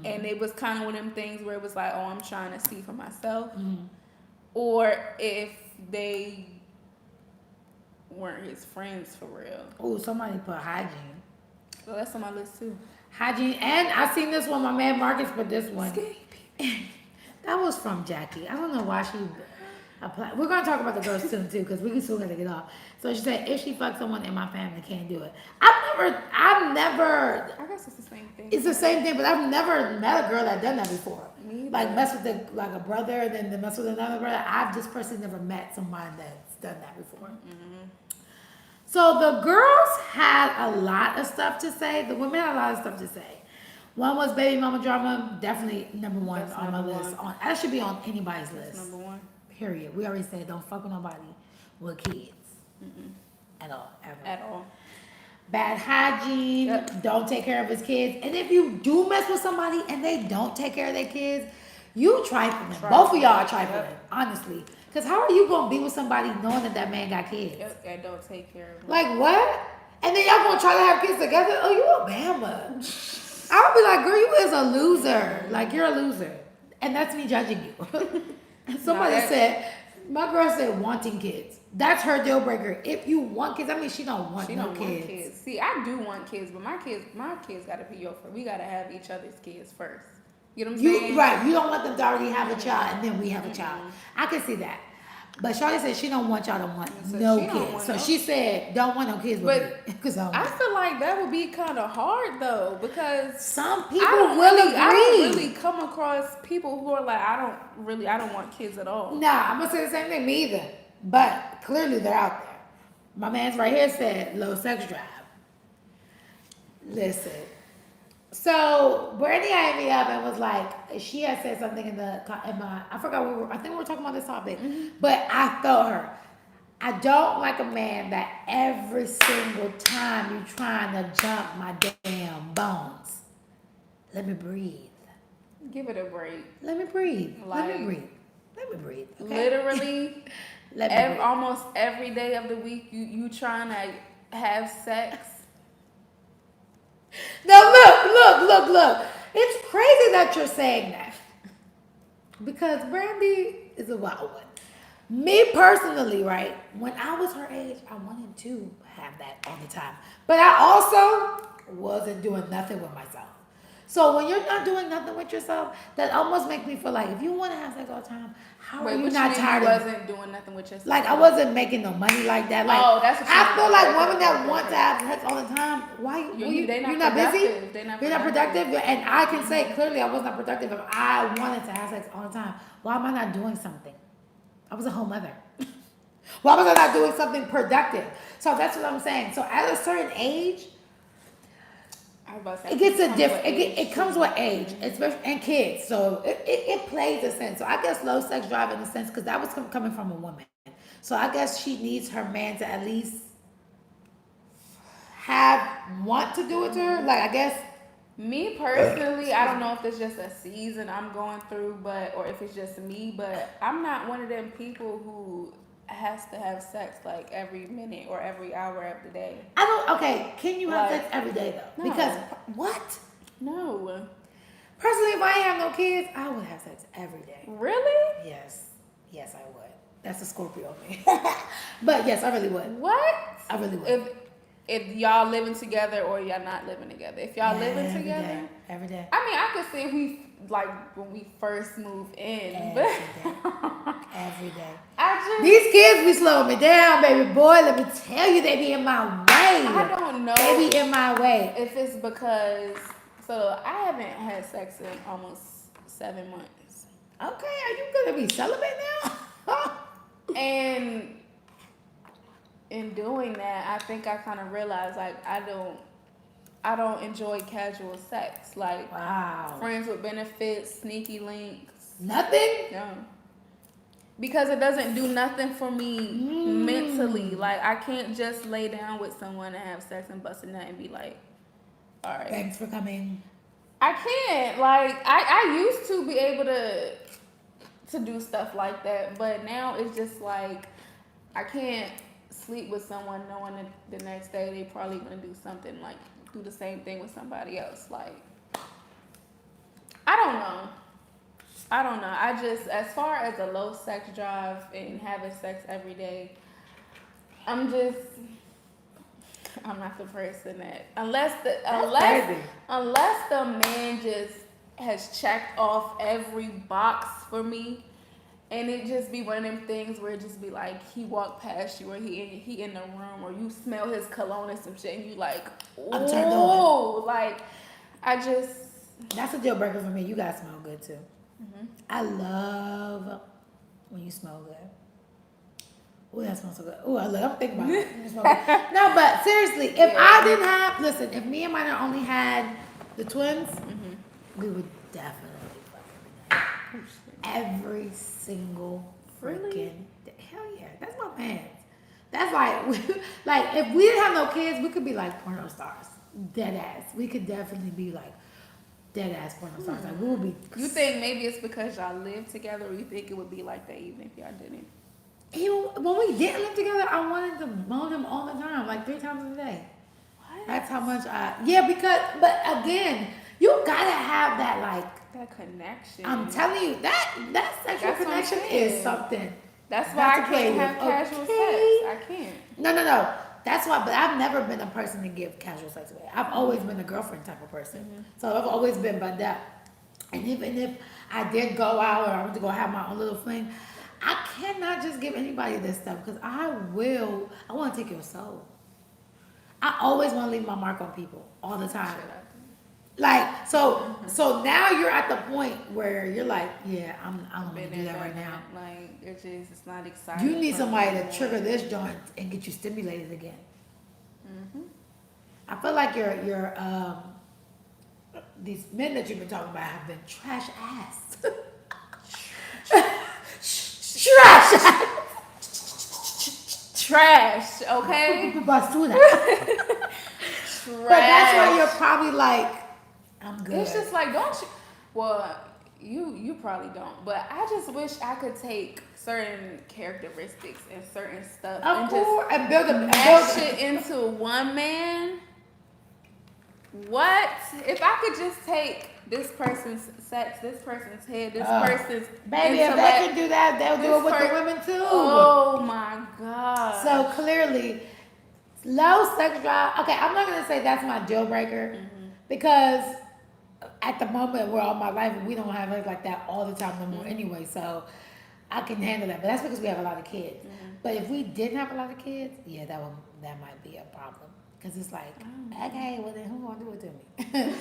And it was kind of one of them things where it was like, oh, I'm trying to see for myself. Or if they weren't his friends for real. Oh, somebody put hygiene. So that's on my list too. Hygiene. And I seen this one, my man Marcus put this one. That was from Jackie. I don't know why she applied. We're going to talk about the girls soon, too, because we still got to get off. So she said, if she fucks someone in my family, can't do it. I've never. I guess it's the same thing. It's the same thing, but I've never met a girl that done that before. Me like, mess with a brother, and then mess with another brother. I've just personally never met somebody that's done that before. So the girls had a lot of stuff to say. The women had a lot of stuff to say. One was baby mama drama, definitely number one on my list. That should be on anybody's list. Number one. Period. We already said don't fuck with nobody with kids. At all. Ever. At all. bad hygiene, Yep. don't take care of his kids. And if you do mess with somebody and they don't take care of their kids, you trifling. Both of y'all are trifling, honestly. Because how are you going to be with somebody knowing that that man got kids? Yep, and don't take care of them. Like, what? And then y'all going to try to have kids together? Oh, you a bama. I would be like, girl, you is a loser. Like, you're a loser. And that's me judging you. Somebody said, my girl said wanting kids. That's her deal breaker. If you want kids, I mean, she don't want no kids. See, I do want kids, but my kids gotta be your first. We gotta have each other's kids first. You know what I'm saying? Right. You don't want them to already have a child and then we have a child. I can see that. But Shawty said she don't want y'all to want no kids. So she said don't want no kids with me. I feel like that would be kind of hard though, because some people will agree. I don't really come across people who are like, I don't want kids at all. Nah, I'm gonna say the same thing, me either. But clearly they're out there. My man's right here said low sex drive. Listen. So Brandy hit me up and was like, she had said something in my, I forgot I think we were talking about this topic, but I felt her. I don't like a man that every single time you trying to jump my damn bones. Let me breathe. Give it a break. Let me breathe. Let me breathe. Let me breathe. Okay? Literally, almost every day of the week, you trying to have sex. Now look. It's crazy that you're saying that. Because Brandy is a wild one. Me personally, right, when I was her age, I wanted to have that all the time. But I also wasn't doing nothing with myself. So when you're not doing nothing with yourself, that almost makes me feel like if you want to have sex all the time, how are you not tired of? Wasn't doing nothing with yourself. Like I wasn't making no money like that. Like that's what I feel like women that want to have sex all the time, why you're not busy? You're not productive. And I can say clearly I was not productive if I wanted to have sex all the time. Why am I not doing something? I was a whole mother. Why was I not doing something productive? So that's what I'm saying. So at a certain age, it gets a different. It comes with age, especially and kids. So it plays a sense. So I guess low sex drive in a sense because that was coming from a woman. So I guess she needs her man to at least want to do it to her. Like I guess. Me personally, I don't know if it's just a season I'm going through, or if it's just me, but I'm not one of them people who has to have sex like every minute or every hour of the day. Okay, can you have sex every day though? No. Because what? No. Personally, if I ain't have no kids, I would have sex every day. Really? Yes, I would. That's a Scorpio me. But yes, I really would. What? I really would. If y'all living together or y'all not living together. If y'all living together. Every day. I mean, I could see when we first move in. Every day. These kids be slowing me down, baby boy. Let me tell you, they be in my way. I don't know. They be in my way. If it's because, so I haven't had sex in almost 7 months. Okay, are you gonna be celibate now? And in doing that, I think I kind of realized like I don't enjoy casual sex. Like friends with benefits, sneaky links. Nothing? No. Because it doesn't do nothing for me mentally. Like I can't just lay down with someone and have sex and bust a nut and be like, all right. Thanks for coming. I can't. Like I used to be able to do stuff like that, but now it's just like I can't sleep with someone knowing that the next day they probably gonna do something like do the same thing with somebody else. Like I don't know. I just, as far as a low sex drive and having sex every day, I'm not the person that unless the man just has checked off every box for me. And it just be one of them things where it just be like he walked past you or he in the room or you smell his cologne and some shit and you like, I'm turned on. Like that's a deal breaker for me. You guys smell good too. Mm-hmm. I love when you smell good. Oh, that smells so good. Oh, I'm thinking about it. You smell good. No, but seriously, if me and Minor only had the twins, we would definitely fuck every day. Every single freaking day. Hell yeah, that's my man. That's like if we didn't have no kids, we could be like porno stars, dead ass. We could definitely be like dead ass porno stars. Like we would be. You think maybe it's because y'all live together, or you think it would be like that even if y'all didn't? Even when we didn't live together, I wanted to moan him all the time, like 3 times a day. What? That's how much yeah, because, but again, you gotta have that, like, That connection. I'm telling you, that sexual That's what I'm connection saying. is something. That's not why to I play can't with, have casual okay? sex. I can't. No. That's why, but I've never been a person to give casual sex away. I've always been a girlfriend type of person. So I've always been bundled up. And even if I did go out or I went to go have my own little fling, I cannot just give anybody this stuff because I want to take your soul. I always want to leave my mark on people all the time. Like, so now you're at the point where you're like, yeah, I don't want to do that right now. Like, it's not exciting. You need for somebody me to anymore. trigger this joint and get you stimulated again. I feel like your these men that you've been talking about have been trash ass. Trash ass. Trash, okay? Basura. Trash. But that's why you're probably like, I'm good. It's just like, don't you? Well, you probably don't, but I just wish I could take certain characteristics and certain stuff of and course, just and build them. mash it into one man. What if I could just take this person's sex, this person's head, this person's Baby, if they intellect? can do that, they'll do it with the women too. Oh my god! So clearly, low sex drive. Okay, I'm not gonna say that's my deal breaker because at the moment we're all my life and we don't have it like that all the time no more anyway. So I can handle that. But that's because we have a lot of kids. But if we didn't have a lot of kids, yeah, that might be a problem. Cause it's like, okay, well then who gonna do it to me?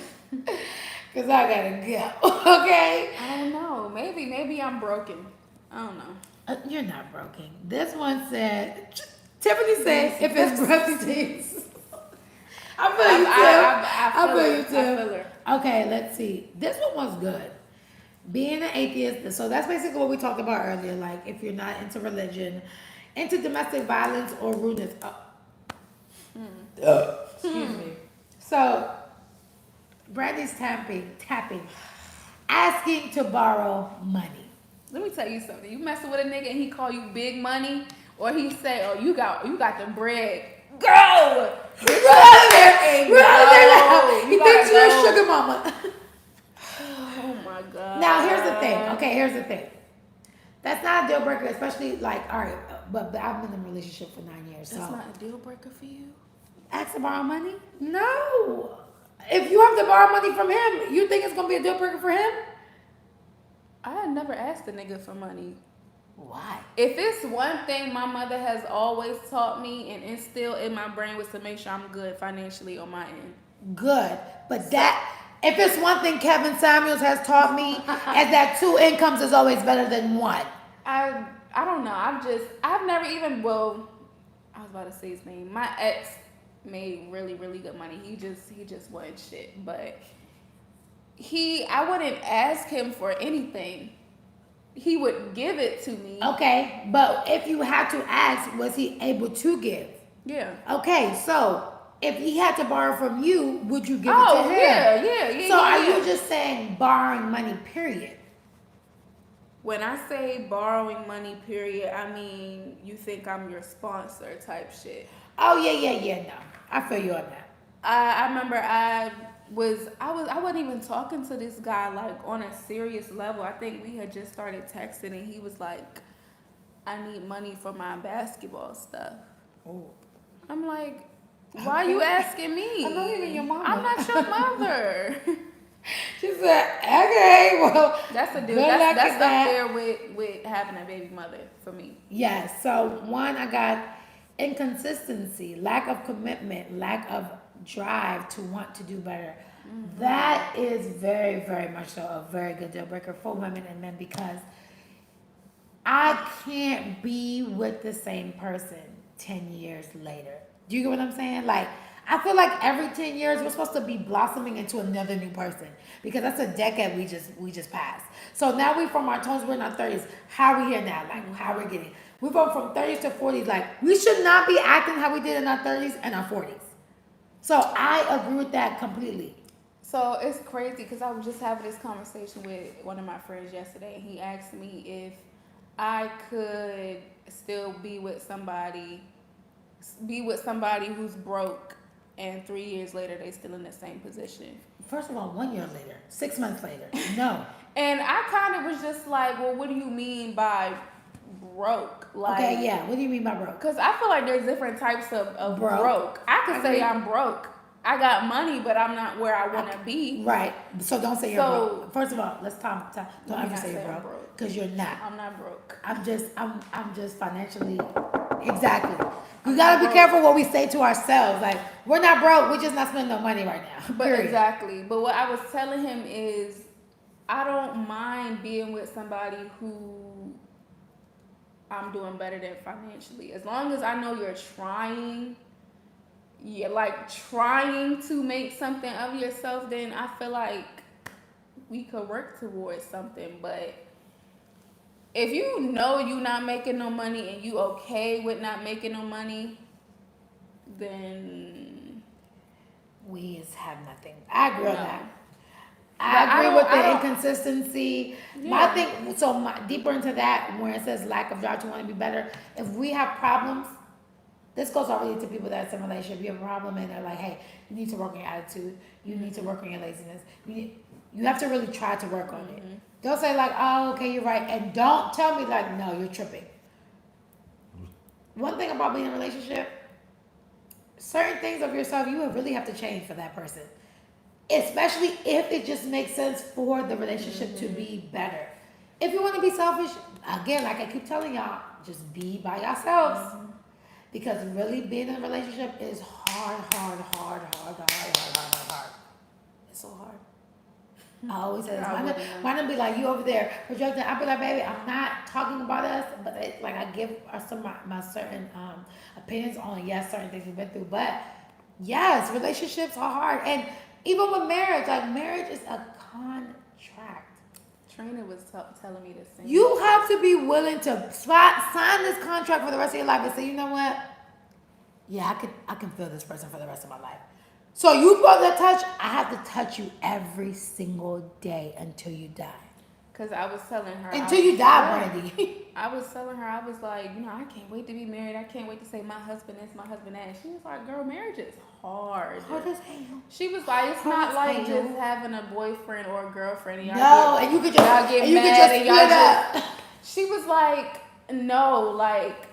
Cause I gotta go. Okay. I don't know. Maybe I'm broken. I don't know. You're not broken. This one said, Tiffany said, if it's breath stinks. I feel you too. I feel you too. I feel her. Okay, let's see. This one was good. Being an atheist, so that's basically what we talked about earlier. Like, if you're not into religion, into domestic violence or rudeness. Excuse me. So, Brandy's tapping, asking to borrow money. Let me tell you something. You messing with a nigga and he call you big money, or he say, "Oh, you got the bread." Go. Run out of there! Run out of there now! He thinks you're a sugar mama. Oh my god. Now here's the thing. Okay, here's the thing. That's not a deal breaker, especially like, all right, but I've been in a relationship for 9 years, That's so not a deal breaker for you. ask to borrow money? No. If you have to borrow money from him, you think it's gonna be a deal breaker for him? I had never asked a nigga for money. Why? If it's one thing my mother has always taught me and instilled in my brain was to make sure I'm good financially on my end. Good, but that if it's one thing Kevin Samuels has taught me, is that 2 incomes is always better than 1. I don't know. I've never even, well, I was about to say his name. My ex made really, really good money. He just wasn't shit. But I wouldn't ask him for anything. He would give it to me. Okay, but if you had to ask, was he able to give? Yeah. Okay, so if he had to borrow from you, would you give it to Oh, him? yeah. So are you just saying borrowing money, period? When I say borrowing money, period, I mean you think I'm your sponsor type shit. Oh, yeah, no. I feel you on that. I remember I wasn't even talking to this guy like on a serious level. I think we had just started texting and he was like, I need money for my basketball stuff. Oh. I'm like, why are you asking me? I'm not even your mama. I'm not your mother. She said, okay, well. That's a deal. Good luck That's at that. up there with having a baby mother for me. Yes, so 1, I got inconsistency, lack of commitment, lack of drive to want to do better. Mm-hmm. That is very, very much so a very good deal breaker for women and men because I can't be with the same person 10 years later. Do you get what I'm saying? Like, I feel like every 10 years we're supposed to be blossoming into another new person because that's a decade we just passed. So now we from our twenties, we're in our 30s. How are we here now? Like how are we getting? We're going from 30s to 40s. Like we should not be acting how we did in our 30s and our 40s. So I agree with that completely. So it's crazy because I was just having this conversation with one of my friends yesterday, and he asked me if I could still be with somebody who's broke, and 3 years later they still in the same position. First of all, 1 year later, 6 months later, no. And I kind of was just like, well, what do you mean by broke? Like, Okay, yeah. What do you mean by broke? because I feel like there's different types of Broke. broke. I could say agree. I'm broke. I got money, but I'm not where I want to be. Right. So don't say you're So- broke. First of all, let's talk. Don't Let me ever not say say you're I'm broke broke. because you're not. I'm not broke. I'm just financially. Exactly. We I'm gotta not be broke. careful what we say to ourselves. Like we're not broke. We're just not spending no money right now. But Period. exactly. But what I was telling him is, I don't mind being with somebody who I'm doing better than financially, as long as I know you're trying. You're like trying to make something of yourself. Then I feel like we could work towards something. But if you know you're not making no money and you okay with not making no money, then We just have nothing. I agree on No. that. But I I agree don't- with I the don't- inconsistency. Yeah. My thing, so deeper into that, where it says lack of drive to want to be better. If we have problems, this goes already to people that's in a relationship. You have a problem, and they're like, "Hey, you need to work on your attitude. You need to work on your laziness. You have to really try to work on it. Don't say like, oh, okay, you're right, and don't tell me like, no, you're tripping. One thing about being in a relationship, certain things of yourself you really have to change for that person, especially if it just makes sense for the relationship to be better. If you want to be selfish, again, like I keep telling y'all, just be by yourselves. Because really being in a relationship is hard. It's so hard. I always say this. I Mine wouldn't. be like, you over there projecting. I be like, baby, I'm not talking about us, but like I give some of my certain opinions on certain things we've been through. But yes, relationships are hard, and even with marriage, like marriage is a contract. Trina was telling me the same. You have to be willing to sign this contract for the rest of your life and say, you know what? Yeah, I can feel this person for the rest of my life. So you brought that touch, I have to touch you every single day until you die. Because I was telling her. Until you die, Brandy. I was telling her, I was like, I can't wait to be married. I can't wait to say my husband is, my husband that. She was like, girl, marriage is hard. Hard as hell. She was like, it's Hard not as like hell. just having a boyfriend or a girlfriend. And No, and you could just y'all get and you could mad just and split y'all up. She was like, no, like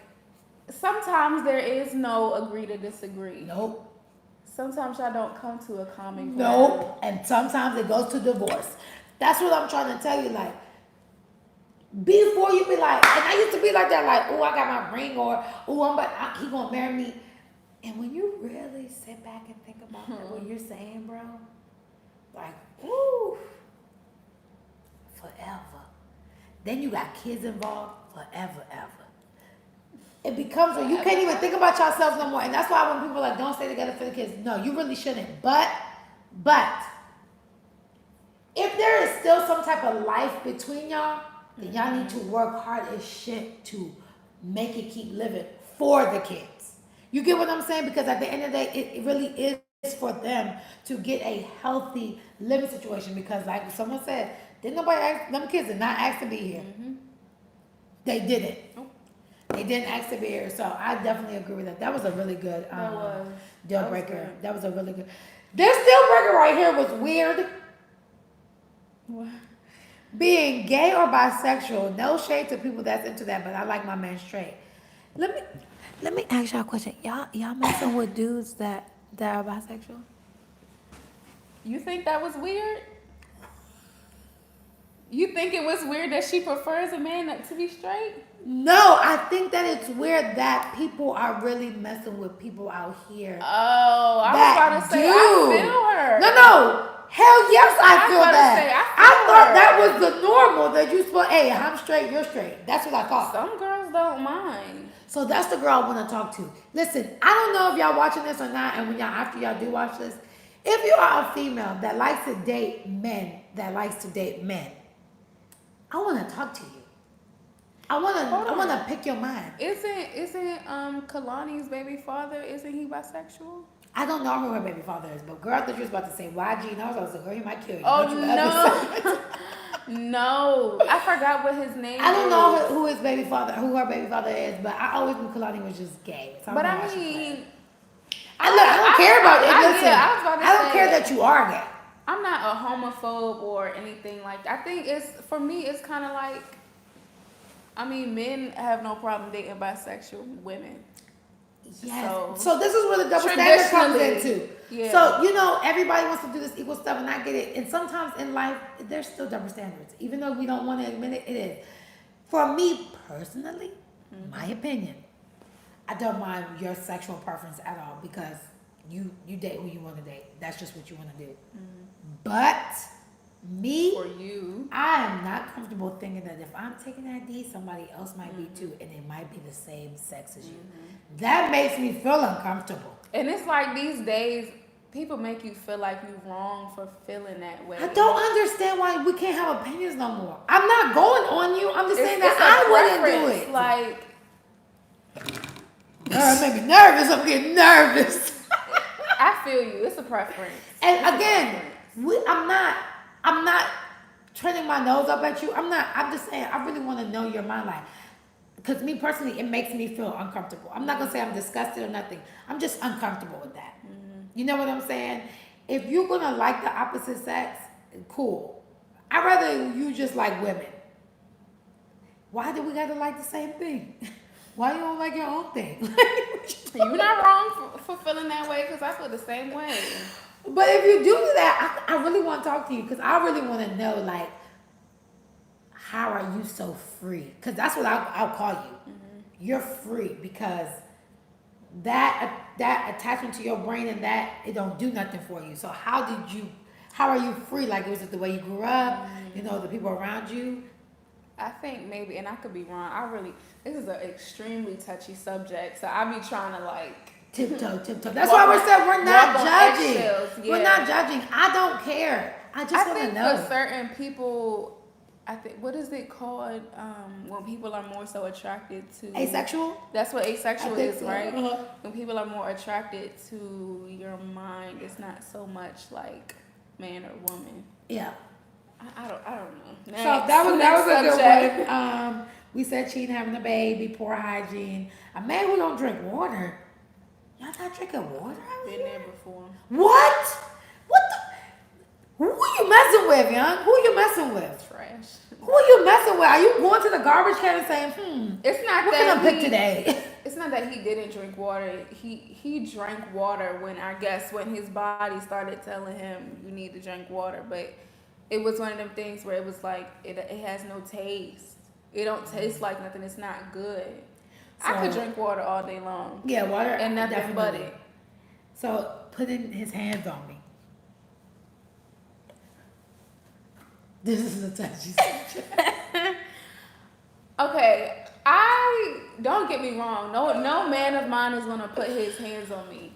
sometimes there is no agree to disagree. Nope. Sometimes y'all don't come to a common ground. Nope. And sometimes it goes to divorce. That's what I'm trying to tell you. Like, before you be like, and I used to be like that, like, oh, I got my ring, or oh, he gonna marry me. And when you really sit back and think about that, what you're saying, bro, like, ooh, forever. Then you got kids involved, forever, ever. It becomes where you can't even think about yourselves no more. And that's why when people are like, don't stay together for the kids. No, you really shouldn't. But, if there is still some type of life between y'all, then y'all need to work hard as shit to make it keep living for the kids. You get what I'm saying? Because at the end of the day, it really is for them to get a healthy living situation. Because like someone said, didn't nobody ask, them kids did not ask to be here. They didn't. They didn't ask to be here. So I definitely agree with that. That was a really good deal breaker. That was a really good. This deal breaker right here was weird. What? Being gay or bisexual, no shade to people that's into that, but I like my man straight. Let me ask y'all a question. Y'all messing with dudes that are bisexual? You think that was weird? You think it was weird that she prefers a man to be straight? No, I think that it's weird that people are really messing with people out here. Oh, I was that about to say, do. I feel her. No. Hell yes, I feel about to that. say, I I feel thought her. that was the normal that you supposed, hey, I'm straight, you're straight. That's what I thought. Some girls don't mind. So that's the girl I want to talk to. Listen, I don't know if y'all watching this or not, and when y'all after y'all do watch this, if you are a female that likes to date men, I want to talk to you. I want to pick your mind. Isn't Kalani's baby father? Isn't he bisexual? I don't know who her baby father is, but girl, I thought you was about to say YG, and I was like, girl, he might kill you. Oh Don't you ever say it. No, I forgot what his name. I don't know who her baby father is, but I always knew Kalani was just gay. So But I I mean, I don't care about it. Listen, yeah, I was about to I don't say, care that you are gay. I'm not a homophobe or anything like that. I think for me, it's kind of like, I mean, men have no problem dating bisexual women. Yes. So this is where the double standard comes into. Yeah. So, everybody wants to do this equal stuff, and I get it. And sometimes in life, there's still double standards. Even though we don't want to admit it, it is. For me personally, my opinion, I don't mind your sexual preference at all because you date who you want to date. That's just what you want to do. But me, for you, I am not comfortable thinking that if I'm taking that D, somebody else might be too, and it might be the same sex as you. That makes me feel uncomfortable. And it's like these days, people make you feel like you're wrong for feeling that way. I don't understand why we can't have opinions no more. I'm not going on you. I'm just saying that I wouldn't do it. Like, it made me nervous. I'm getting nervous. I feel you. It's a preference. And again, I'm not turning my nose up at you. I'm just saying, I really want to know your mind. Like, because me personally, it makes me feel uncomfortable. I'm not going to say I'm disgusted or nothing. I'm just uncomfortable with that. You know what I'm saying? If you're going to like the opposite sex, cool. I'd rather you just like women. Why do we got to like the same thing? Why you don't like your own thing? You're not wrong for feeling that way because I feel the same way. But if you do that, I really want to talk to you because I really want to know, like, how are you so free? Because that's what I'll call you. You're free because that attachment to your brain and that it don't do nothing for you. So how are you free? Like, was it the way you grew up? The people around you? I think maybe, and I could be wrong. This is an extremely touchy subject, so I be trying to like tiptoe. That's why we said we're not judging. Yeah. We're not judging. I don't care. I just want to know. For certain people, I think, what is it called when people are more so attracted to asexual? That's what asexual is, so. right? When people are more attracted to your mind, it's not so much like man or woman. Yeah. I don't know. So that was a good one. We said cheating, having a baby, poor hygiene. A man who don't drink water. Y'all not drinking water? Been there before. What? What the? Who you messing with, young? Who you messing with? Trash. Who you messing with? Are you going to the garbage can and saying, It's not what that can I pick today? It's not that he didn't drink water. He drank water when his body started telling him you need to drink water. But it was one of them things where it was like it has no taste. It don't taste like nothing. It's not good. So, I could drink water all day long. Yeah, water and nothing definitely. but it. So putting his hands on me. This is a touchy subject. Okay, don't get me wrong. No man of mine is gonna put his hands on me.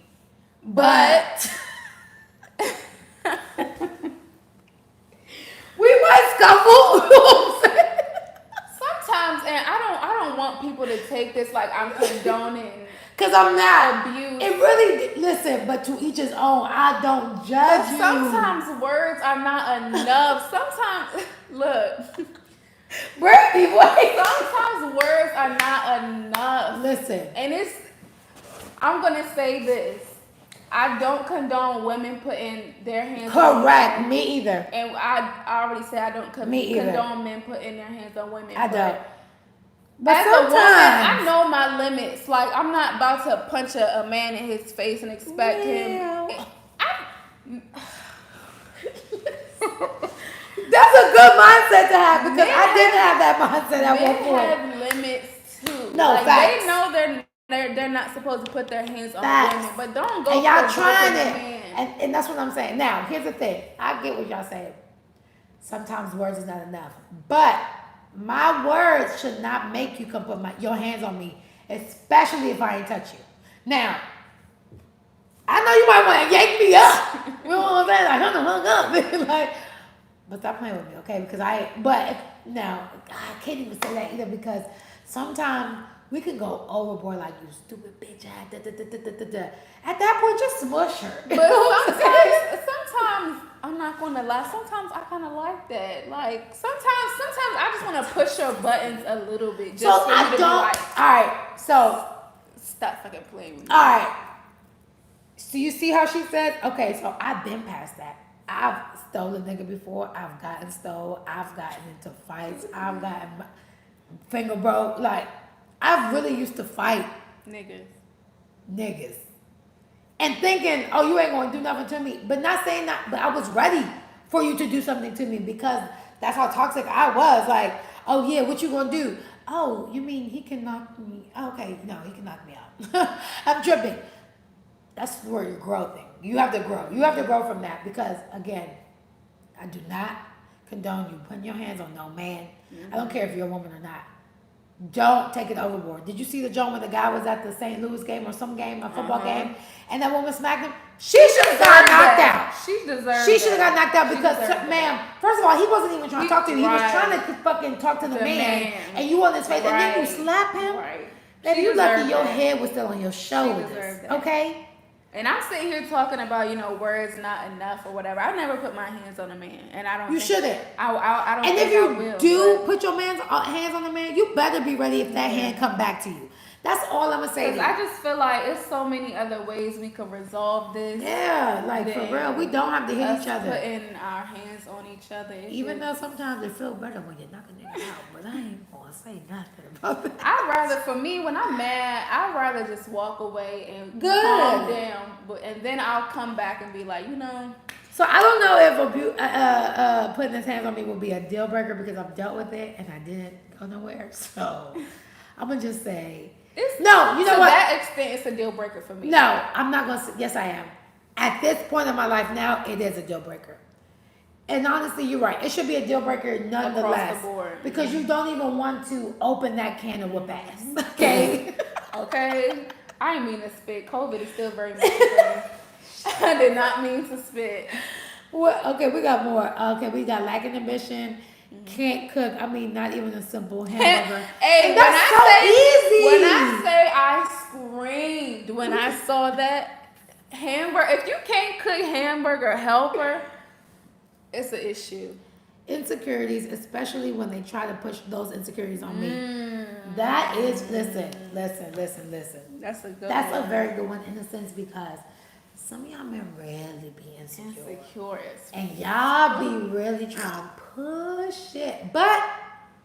But we might scuffle. Sometimes, and I don't want people to take this like I'm condoning. Because I'm not. Abuse. It really, listen, but to each his own. I don't judge you. Sometimes words are not enough. Sometimes, look. Brandy, wait. Sometimes words are not enough. Listen. And I'm going to say this. I don't condone women putting their hands on Correct. Me either. And I already said I don't condone men putting their hands on women. I don't. But as sometimes, a woman, I know my limits. Like, I'm not about to punch a man in his face and expect him. That's a good mindset to have because I didn't have that mindset at one point. Men have limits too. No, like, facts. They know they're not supposed to put their hands on women, but don't go. And y'all trying it, and that's what I'm saying. Now, here's the thing. I get what y'all saying. Sometimes words is not enough, but my words should not make you come put your hands on me especially if I ain't touch you. Now, I know you might want to yank me up. You know what I'm saying? Like, hung up. Like, but stop playing with me, okay? Because now, I can't even say that either because sometimes we can go overboard like, you stupid bitch. At that point, just smush her. But sometimes, I'm not going to lie, sometimes I kind of like that. Like, sometimes I just want to push your buttons a little bit. Just So for you I to don't. be like, All right. So stop fucking playing with me. all right. So you see how she said? Okay. So I've been past that. I've stole a nigga before. I've gotten stole. I've gotten into fights. I've gotten my finger broke. Like I've really used to fight niggas. And thinking, oh, you ain't gonna do nothing to me. But not saying that, but I was ready for you to do something to me because that's how toxic I was. Like, oh yeah, what you gonna do? Oh, you mean he can knock me? Okay, no, he can knock me out. I'm tripping. That's where you grow thing. You have to grow. You have to grow from that because again, I do not condone you putting your hands on no man. I don't care if you're a woman or not. Don't take it overboard. Did you see the joint when the guy was at the St. Louis game or some game, a football game, and that woman smacked him? She should have got knocked out. She should have got knocked out because, ma'am, first of all, he wasn't even trying to talk to you. He was trying to fucking talk to the man, and you on his face, and then you slap him. Right. Baby, you lucky your head was still on your shoulders. Okay? And I'm sitting here talking about, words not enough or whatever. I never put my hands on a man, and I don't. You shouldn't. I don't. And think if you I will, do put your hands on a man, you better be ready if that hand come back to you. That's all I'm gonna say. Because I just feel like it's so many other ways we could resolve this. Yeah, like for real, we don't have to hit each other. Putting our hands on each other. Even though sometimes it feels better when you're knocking it out, but I ain't gonna say nothing about that. I'd rather, for me, when I'm mad, I'd rather just walk away and calm down, and then I'll come back and be like, So I don't know if putting his hands on me would be a deal breaker because I've dealt with it and I didn't go nowhere. So I'm gonna just say. You know what? To that extent, it's a deal breaker for me. No, I'm not gonna say. Yes, I am. At this point in my life now, it is a deal breaker. And honestly, you're right. It should be a deal breaker nonetheless. Across the board. Because you don't even want to open that can of whoop ass. Okay? Okay. I didn't mean to spit. COVID is still very much there. I did not mean to spit. Well, okay, we got more. Okay, we got lacking ambition. Can't cook. I mean, not even a simple hamburger. Hey, and that's so easy. When I say I screamed when I saw that hamburger, if you can't cook hamburger helper, it's an issue. Insecurities, especially when they try to push those insecurities on me. That is, listen. That's a good one. That's a very good one in a sense because some of y'all men really be insecure. And y'all be really trying to push it. But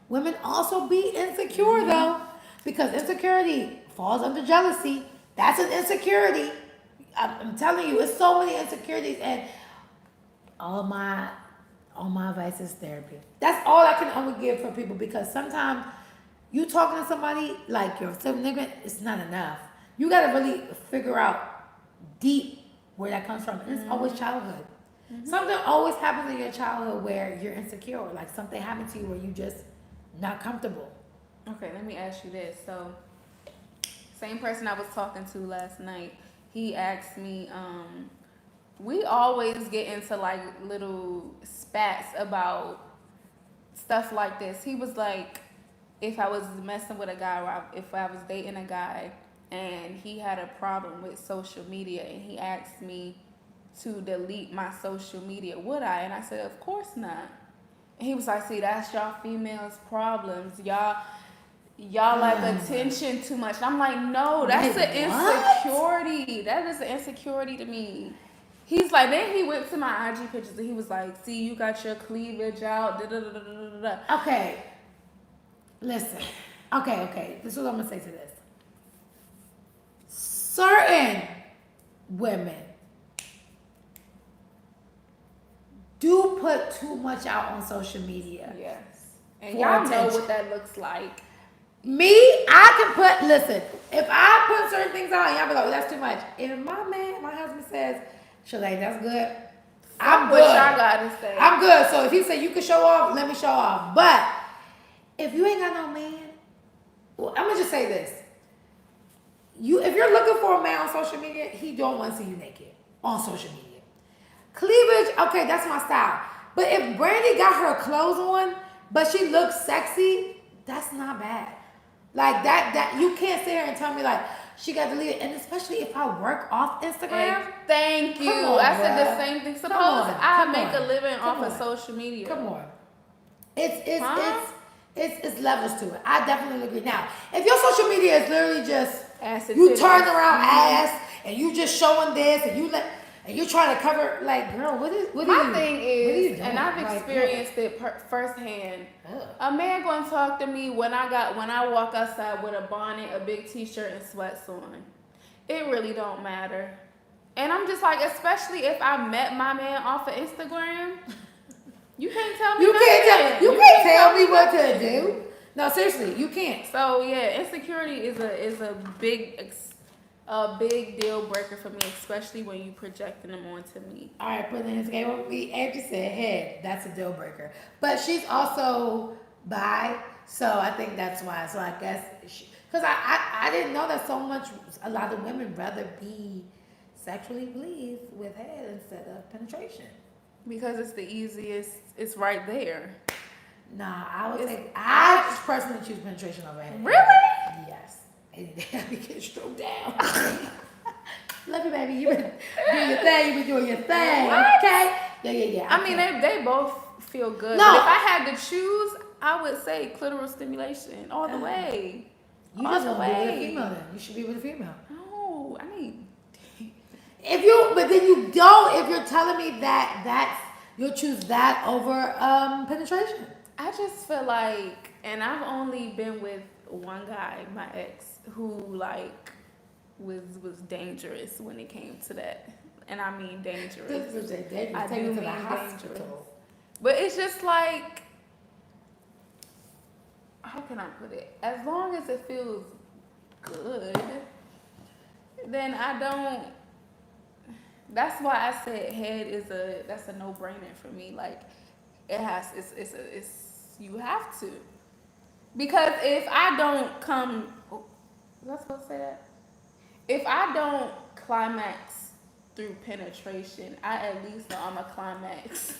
women also be insecure though. Because insecurity falls under jealousy. That's an insecurity. I'm telling you, it's so many insecurities and all my advice is therapy. That's all I can only give for people because sometimes you talking to somebody like your significant, it's not enough. You gotta really figure out deep where that comes from. And it's always childhood. Something always happens in your childhood where you're insecure, like something happened to you where you just not comfortable. Okay, let me ask you this. So, same person I was talking to last night, he asked me, we always get into like little spats about stuff like this. He was like, if I was messing with a guy or if I was dating a guy and he had a problem with social media and he asked me to delete my social media, would I? And I said, of course not. And he was like, see, that's y'all females' problems. Y'all like attention too much. And I'm like, no, that's an insecurity. That is an insecurity to me. He's like, then he went to my IG pictures and he was like, see, you got your cleavage out. Da, da, da, da, da, da. Okay. Listen. Okay. This is what I'm going to say to this. Certain women do put too much out on social media. Yes. And y'all know what that looks like. Me, I can put, listen, if I put certain things out, y'all be like, that's too much. If my husband says, Shalane, that's good, I'm good. What y'all gotta say. I'm good. So if he say you can show off, let me show off. But if you ain't got no man, well, I'm gonna just say this. if you're looking for a man on social media, he don't want to see you naked on social media. Cleavage, okay, that's my style. But if Brandy got her clothes on, but she looks sexy, that's not bad. Like that you can't sit here and tell me like she got to leave it. And especially if I work off Instagram. Thank you. Come on, I said bruh. the same thing. Suppose Come on, I come make on, a living come off of on. social media. Come on. It's Huh? it's levels to it. I definitely agree. Now, if your social media is literally just Ass and you titties. turn around ass and you just showing this and you're trying to cover like girl, what are you? My thing what are you is, doing? and I've Like, experienced it firsthand. Ugh. A man gonna talk to me when I walk outside with a bonnet, a big t-shirt, and sweats on. It really don't matter. And I'm just like, especially if I met my man off of Instagram, you can't tell me You nothing. can't tell me what to nothing. do. No, seriously, you can't. So yeah, insecurity is a big deal breaker for me, especially when you projecting them onto me. All right, put in this game with me. Angie said head. That's a deal breaker. But she's also bi, so I think that's why. So I guess because I didn't know that so much. A lot of women rather be sexually pleased with head instead of penetration. Because it's the easiest. It's right there. Nah, I would It's- say I personally choose penetration over head. Really? Yes. Any day I be getting stroked down. Love you, baby. You been doing your thing. You been doing your thing. What? Okay. Yeah. I mean, they both feel good. No. But if I had to choose, I would say clitoral stimulation all the way. You all just the want to be with a way. female then. You should be with a female. No, I mean, But then you don't, if you're telling me that you'll choose that over penetration. I just feel like, and I've only been with one guy, my ex, who like was dangerous when it came to that, and I mean dangerous. This was a dangerous. I Take do me to the mean hospital. dangerous. But it's just like, how can I put it? As long as it feels good, then I don't. That's why I said head that's a no-brainer for me. Like it's you have to, because if I don't come, was I supposed to say that? If I don't climax through penetration, I at least know I'm a climax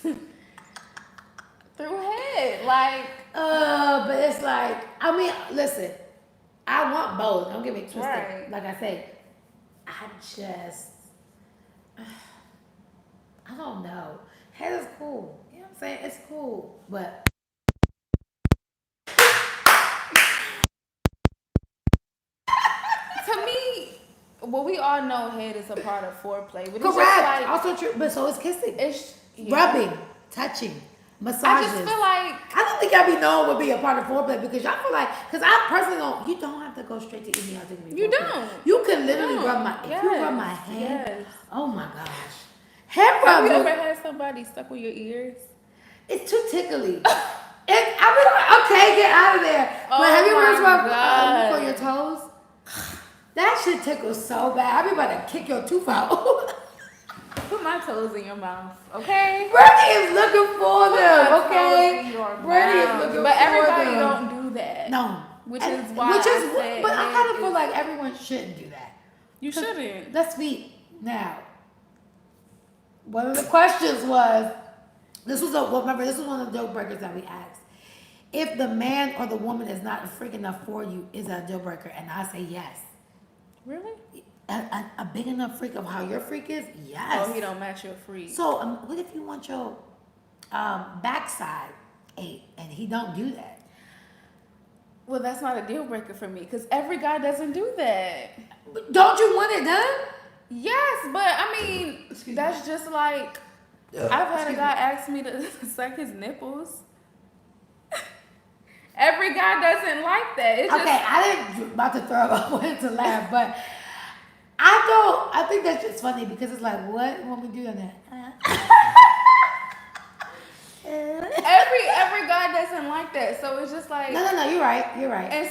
through head. Like, But it's like, I mean, listen, I want both. Don't get me twisted. Right. Like I say, I don't know. Head is cool. You know what I'm saying? It's cool. But to me, well, we all know head is a part of foreplay, but it's correct. just like, Also true. But so is kissing. it's yeah. Rubbing, touching, massages. I just feel like I don't think I be known would be a part of foreplay because y'all feel like, because I personally don't, you don't have to go straight to eating. You don't. You can literally No. rub my, if you rub my Yes, hand, yes. oh my gosh. Hair Have you rubs, ever had somebody stuck with your ears? it's too tickly. I be like, okay, get out of there. Oh But have you ever my rubbed God. on your toes? That shit tickles so bad. I be about to kick your tooth out. Put my toes in your mouth, okay? Brandy is looking for Put them, my okay? toes in your Brandy is mouth. looking But for everybody them. don't do that. No. Which is why I said but I head kind of feel is- like everyone shouldn't do that. You shouldn't. Let's be now. One of the questions was, this was one of the deal breakers that we asked. If the man or the woman is not a freak enough for you, is that a deal breaker? And I say yes. Really? A big enough freak of how your freak is, yes. Oh, he don't match your freak. So what if you want your backside ate and he don't do that? Well, that's not a deal breaker for me because every guy doesn't do that. But don't you want it done? Yes, but I mean, that's just like, I've had a guy ask me to suck his nipples. Every guy doesn't like that. It's Okay, I didn't about to throw up wanted to laugh, but I think that's just funny because it's like, what when we do that? every guy doesn't like that. So it's just like, No, you're right. and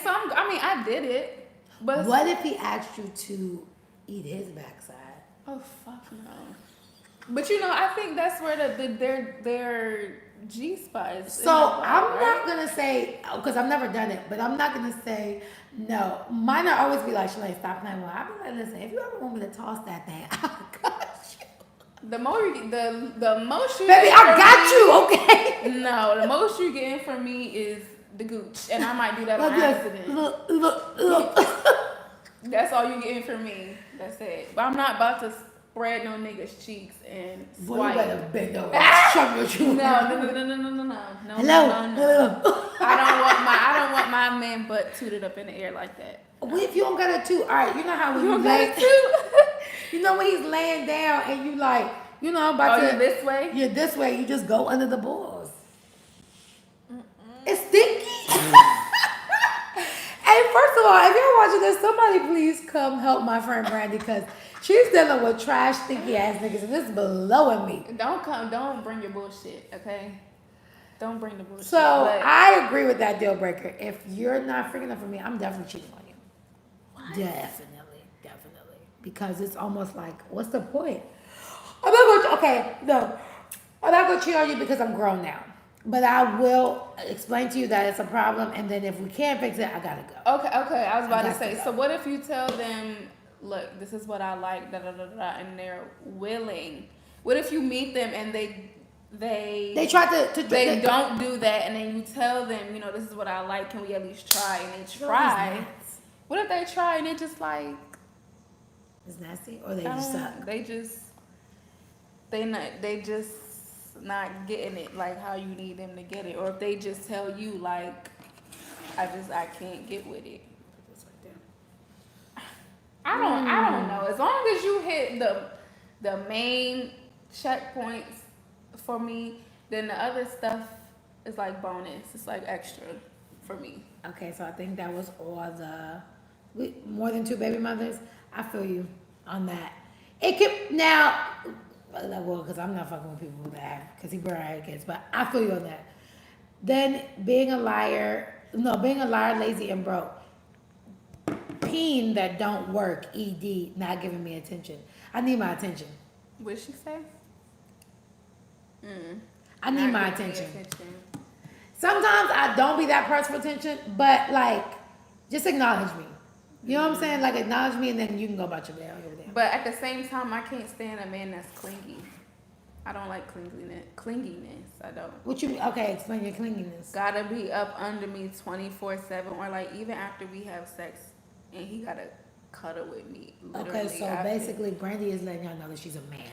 I did it, but What if he asked you to eat his backside? oh fuck no. But I think that's where G-spot is So in the butt, I'm right? not gonna say because I've never done it, but I'm not gonna say no. Mine will always be like, Shalane, stop playing with. I'll be like, listen, if you ever want me to toss that thing, I got you. The more you, the most you Baby, get I from got me- you, okay? No, the most you getting from me is the gooch, and I might do that on Look, accident. look. That's all you getting from me. That's it. But I'm not about to spread no niggas' cheeks and Boy, you swipe. better bend over and shove your shoe. No. Hello. I don't want my man butt tooted up in the air like that. What if you don't got it too? All right, you know how when You you don't lay, got it you know when he's laying down and you like, you know, about Oh, to you this way? You're this way. You just go under the balls. It's stinky. Hey, first of all, if you're watching this, somebody please come help my friend Brandy because she's dealing with trash, stinky ass niggas, and it's blowing me. Don't bring your bullshit, okay? Don't bring the bullshit. So But I agree with that deal breaker. If you're not freaking enough for me, I'm definitely cheating on you. What? Definitely. Because it's almost like, what's the point? I'm not gonna cheat on you because I'm grown now. But I will explain to you that it's a problem, and then if we can't fix it, I gotta go. okay, I was about to got say, to go. so what if you tell them, look, this is what I like, and they're willing? What if you meet them and they Try to they don't do that, and then you tell them, this is what I like, can we at least try? And they try. What if they try and they just like, it's nasty, or they just suck. They just not getting it like how you need them to get it, or if they just tell you like, I can't get with it. I don't know. As long as you hit the main checkpoints for me, then the other stuff is like bonus. It's like extra for me. Okay, so I think that was all more than 2 baby mothers. I feel you on that. It could now, well, because I'm not fucking with people that have, because he brought out kids, but I feel you on that. Then being a liar, lazy, and broke. Peen that don't work, ED, not giving me attention. I need my attention. What'd she say? I need my attention. Sometimes I don't be that person for attention, but like, just acknowledge me. You know what I'm saying? Like, acknowledge me, and then you can go about your day. I don't give a damn. But at the same time, I can't stand a man that's clingy. I don't like clinginess. I don't. What you mean? Okay, explain your clinginess. Gotta be up under me 24/7, or like even after we have sex, and he gotta cuddle with me. Okay, so after. basically, Brandy is letting y'all know that she's a man.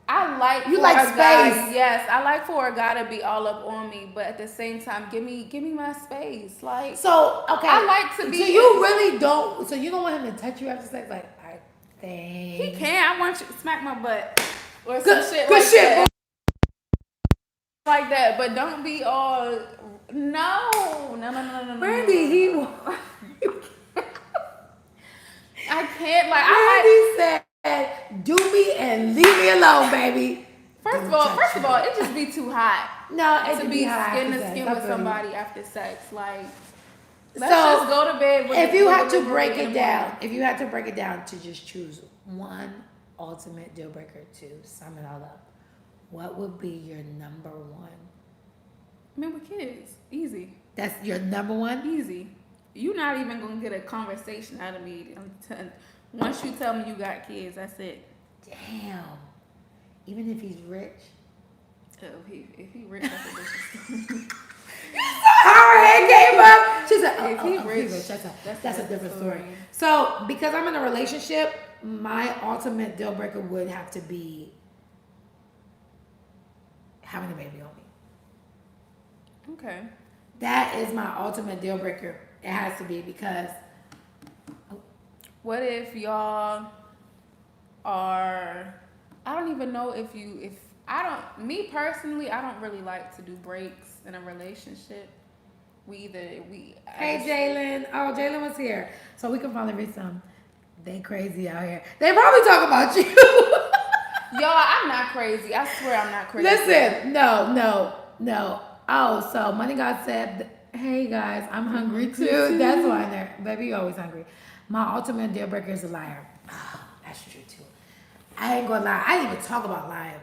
I like. You for like a guy- space. Yes, I like for a guy to be all up on me, but at the same time, give me my space. Like, So, okay. I like to be. So you really don't, so you don't want him to touch you after sex? Like, I think. He can. I want you to smack my butt or some Good shit good like shit, that. Like that, but don't be all. No. Brandy, he. I can't. Like, Brandy said, do me and leave me alone, baby. First of all, it just be too hot. No, it To can be hot skin after to sex. skin I with feel you. somebody after sex, like let's So, just go to bed. If you had to with break in it the down, morning. if you had to break it down to just choose one ultimate deal breaker to sum it all up, what would be your number one? I mean, with kids, easy, That's your number one? easy. You're not even gonna get a conversation out of me once you tell me you got kids. That's it. Damn. Even if he's rich? Oh, if he rich, that's a different story. Her head came up. She said, If he rich, that's a different story. So, because I'm in a relationship, my ultimate deal breaker would have to be having a baby on me. Okay. That is my ultimate deal breaker. It has to be because. What if y'all are? I don't even know if me personally, I don't really like to do breaks in a relationship. Hey, Jalen. Oh, Jalen was here. So we can finally read some. They crazy out here. They probably talk about you. Y'all, I'm not crazy. I swear I'm not crazy. Listen, no. Oh, so Money God said, Hey guys, I'm hungry too. That's why they're baby, you always hungry. My ultimate deal breaker is a liar. That's true too. I ain't gonna lie. I didn't even talk about lying.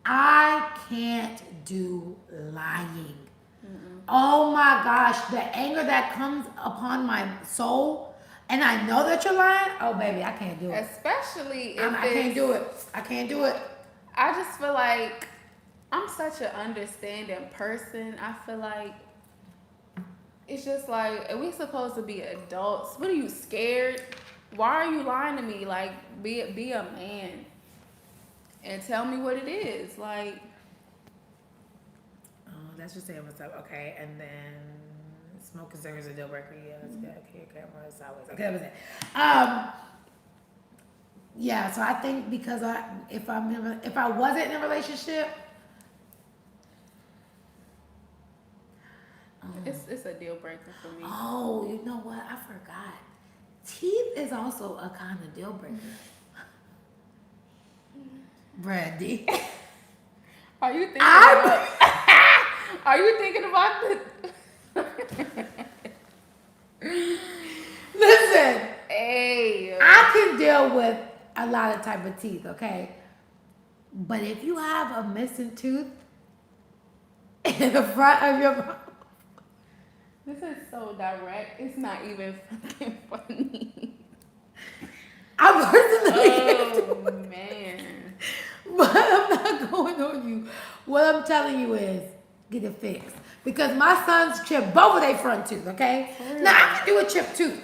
I can't do lying. Oh my gosh, the anger that comes upon my soul, and I know that you're lying. Oh baby, I can't do it. Especially if I can't do it. I can't do it. I just feel like I'm such an understanding person. I feel like it's just like, are we supposed to be adults? What are you scared? Why are you lying to me? Like, be a man and tell me what it is. Like, Oh, that's just saying what's up. Okay, and then smoking cigarettes is a deal breaker. Yeah, that's good. Okay, camera sideways. Okay, that was it. Yeah. So I think because if I wasn't in a relationship, it's a deal breaker for me. oh, you know what? I forgot. Teeth is also a kind of deal breaker. Brandy. Are you thinking about? Are you thinking about the? Listen, Hey. I can deal with a lot of type of teeth, okay? But if you have a missing tooth in the front of your mouth, This is so direct. It's not even fucking funny. I personally Oh man. but I'm not going on you. What I'm telling you is get it fixed. Because my sons chipped both of their front teeth, okay? Now I can do a chipped tooth.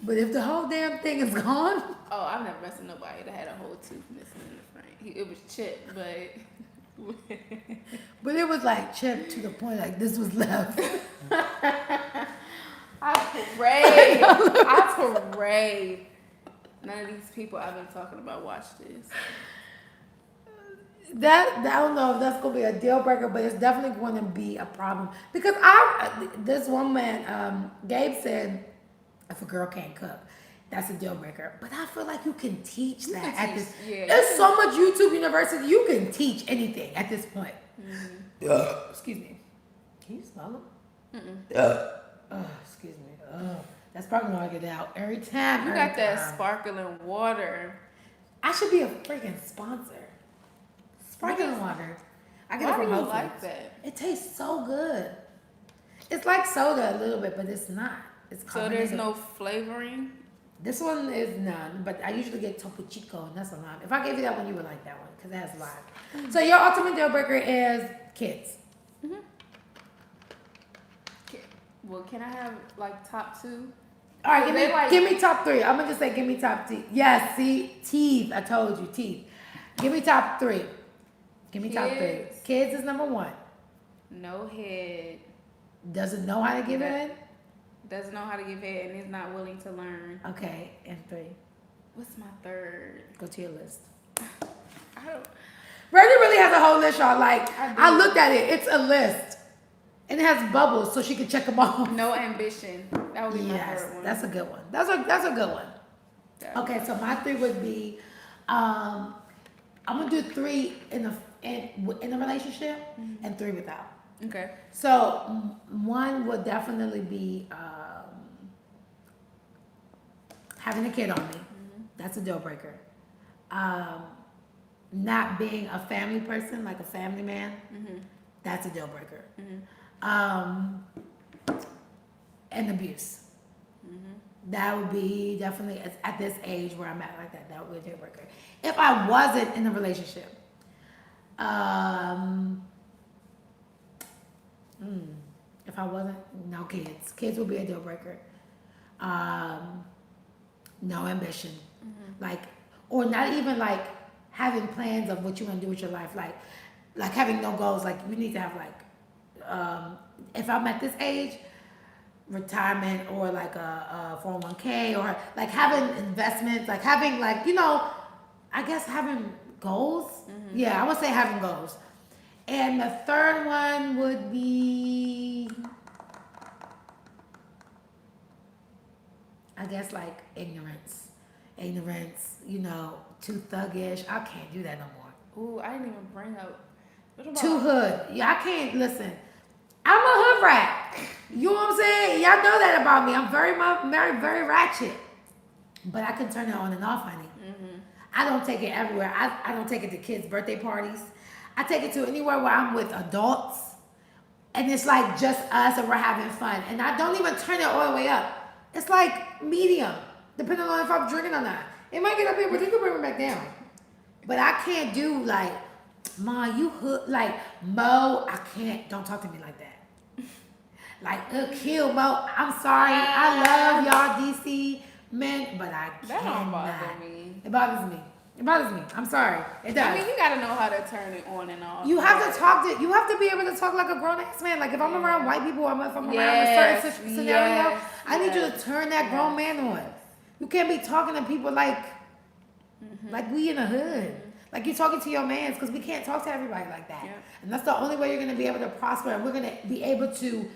But if the whole damn thing is gone, Oh, I've never messed with nobody that had a whole tooth missing in the front. It was chipped, but but it was like chipped to the point like this was left. I pray. I pray. None of these people I've been talking about watch this. That I don't know if that's gonna be a deal breaker, but it's definitely going to be a problem because this one man, Gabe said, if a girl can't cook, that's a deal breaker. But I feel like you can teach You that can at teach- this. yeah, you There's can- so much YouTube University. You can teach anything at this point. Excuse me. Can you smell them? Excuse me. That's probably gonna get out every time. You every got that time. sparkling water. I should be a freaking sponsor. Sparkling water. I get Why it from do you Whole like Foods. that? It tastes so good. It's like soda a little bit, but it's not. It's So there's carbonated. no flavoring. This one is none, but I usually get Topo Chico, and that's a lime. If I gave you that one, you would like that one because it has lime. So your ultimate deal breaker is kids. Well, can I have like top two? All right, They like- give me top three. I'm gonna just say give me top teeth. Yes, see, teeth. I told you, teeth. Give me top three. Give me top three. Kids. Kids is number one. No head. Doesn't know how to give That- it. Doesn't know how to give head and is not willing to learn. Okay, and three. What's my third? Go to your list. I don't. Brandy really has a whole list, y'all. Like, I do. I looked at it. It's a list. And it has bubbles so she can check them off. No ambition. That would be my Yes, third one. that's a good one. That's a good one. That would Okay, so my three would be, I'm gonna do three in a relationship and three without. be- Okay. So one would definitely be having a kid on me. That's a deal breaker. Not being a family person, like a family man. That's a deal breaker. And abuse. That would be definitely at this age where I'm at like that. That would be a deal breaker. If I wasn't in a relationship, if I wasn't, no kids. Kids would be a deal breaker. No ambition, like, or not even like having plans of what you want to do with your life, like having no goals. Like you need to have like, if I'm at this age, retirement or like a 401k or like having investments, like having like, you know, I guess having goals. Yeah, I would say having goals. And the third one would be, I guess like ignorance, you know, too thuggish. I can't do that no more. Ooh, I didn't even bring up. What about? Too hood. Yeah, I can't listen. I'm a hood rat. You know what I'm saying? Y'all know that about me. I'm very, very ratchet. But I can turn it on and off, honey. I don't take it everywhere. I don't take it to kids' birthday parties. I take it to anywhere where I'm with adults. And it's like just us and we're having fun. And I don't even turn it all the way up. It's like medium, depending on if I'm drinking or not. It might get up here, but you can bring it back down. But I can't do like, Ma, you hood, like, Mo, I can't, don't talk to me like that. Like, kill Mo. I'm sorry. I love y'all DC men, but I can't. That don't bother me. It bothers me. It bothers me. I'm sorry. It does. I mean, you gotta know how to turn it on and off. You have to talk to. You have to be able to talk like a grown ass man. Like if I'm around white people, or if I'm around a certain scenario, I need you to turn that grown man on. You can't be talking to people like we in the hood. Like you're talking to your mans, because we can't talk to everybody like that. Yeah. And that's the only way you're gonna be able to prosper, and we're gonna be able to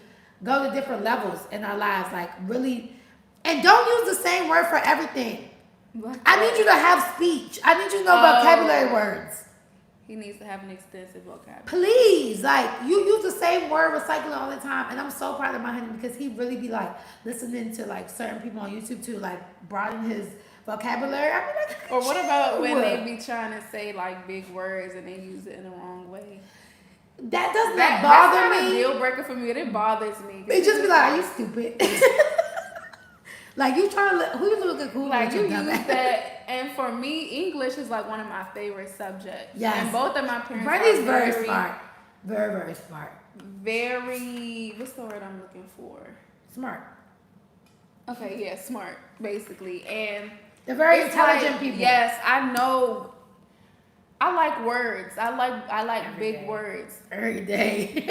go to different levels in our lives. Like really, and don't use the same word for everything. I need you to have speech. I need you to know vocabulary words. He needs to have an extensive vocabulary. Please, like you use the same word recycling all the time, and I'm so proud of my honey because he really be like listening to like certain people on YouTube to like broaden his vocabulary. I mean, like, Or what about when they be trying to say like big words and they use it in the wrong way? That does not bother that's not me. a deal breaker for me. It bothers me. They just be like, "Are you stupid?" Like you trying to who you looking cool like you use dumbass? that, and for me, English is like one of my favorite subjects. Yes, and both of my parents Bernie's are very smart, very smart. Very, what's the word I'm looking for? Smart. Okay, yeah, smart, basically, and they're very it's intelligent like, people. Yes, I know. I like words. I like Every big day. words. Every day.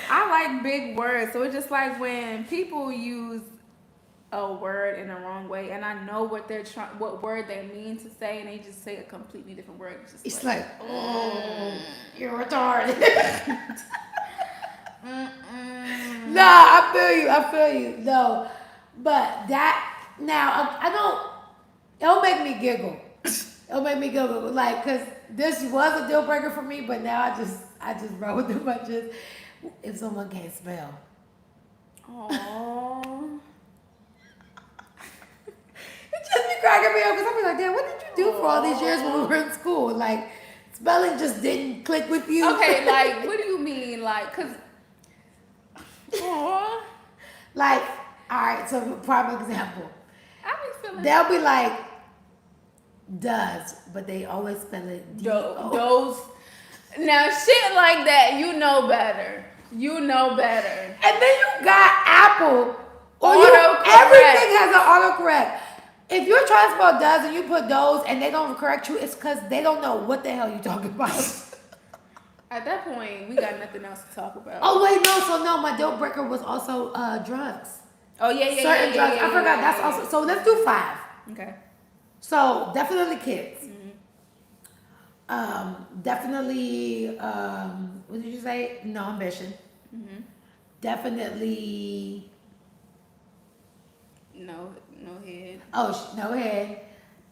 I like big words. So it's just like when people use a word in the wrong way, and I know what what word they mean to say, and they just say a completely different word. It's like, oh, you're retarded. Nah, I feel you. No, but that now I don't. It'll make me giggle. It'll make me giggle, like, cause this was a deal breaker for me, but now I just roll with the punches. If someone can't spell, oh, it just be cracking me up because I be like, damn, what did you do for all these years when we were in school? Like, spelling just didn't click with you. okay. Like, what do you mean? Like, cause, oh, Like, all right. So, prime example, I be feeling they'll be like, does, but they always spell it D-O. those. Now, shit like that, you know better. You know better. And then you got Apple. Autocorrect. Everything has an autocorrect. If you're trying to spell does and you put those and they don't correct you, it's because they don't know what the hell you're talking about. At that point, we got nothing else to talk about. Oh, wait, no. So, no, my deal breaker was also drugs. Oh, yeah. Certain drugs. I forgot. That's yeah. also. So, let's do 5. Okay. So, definitely kids. Definitely, what did you say? No ambition. Definitely. No head. Oh, no head.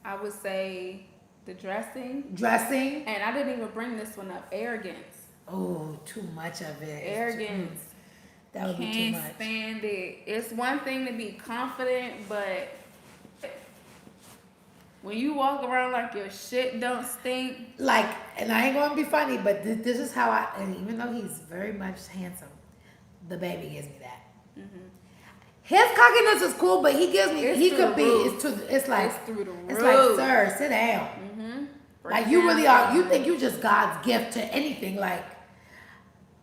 I would say the dressing. Dressing. And I didn't even bring this one up. Arrogance. Oh, too much of it. Arrogance. That would be too Can't much. stand it. It's one thing to be confident, but when you walk around like your shit don't stink. Like, and I ain't gonna be funny, but this is how and even though he's very much handsome, the baby gives me that. His cockiness is cool, but he gives me, It's he through could the be, roof. it's like, It's through the it's roof. like, sir, sit down. Like, you really are, you think you just God's gift to anything. Like,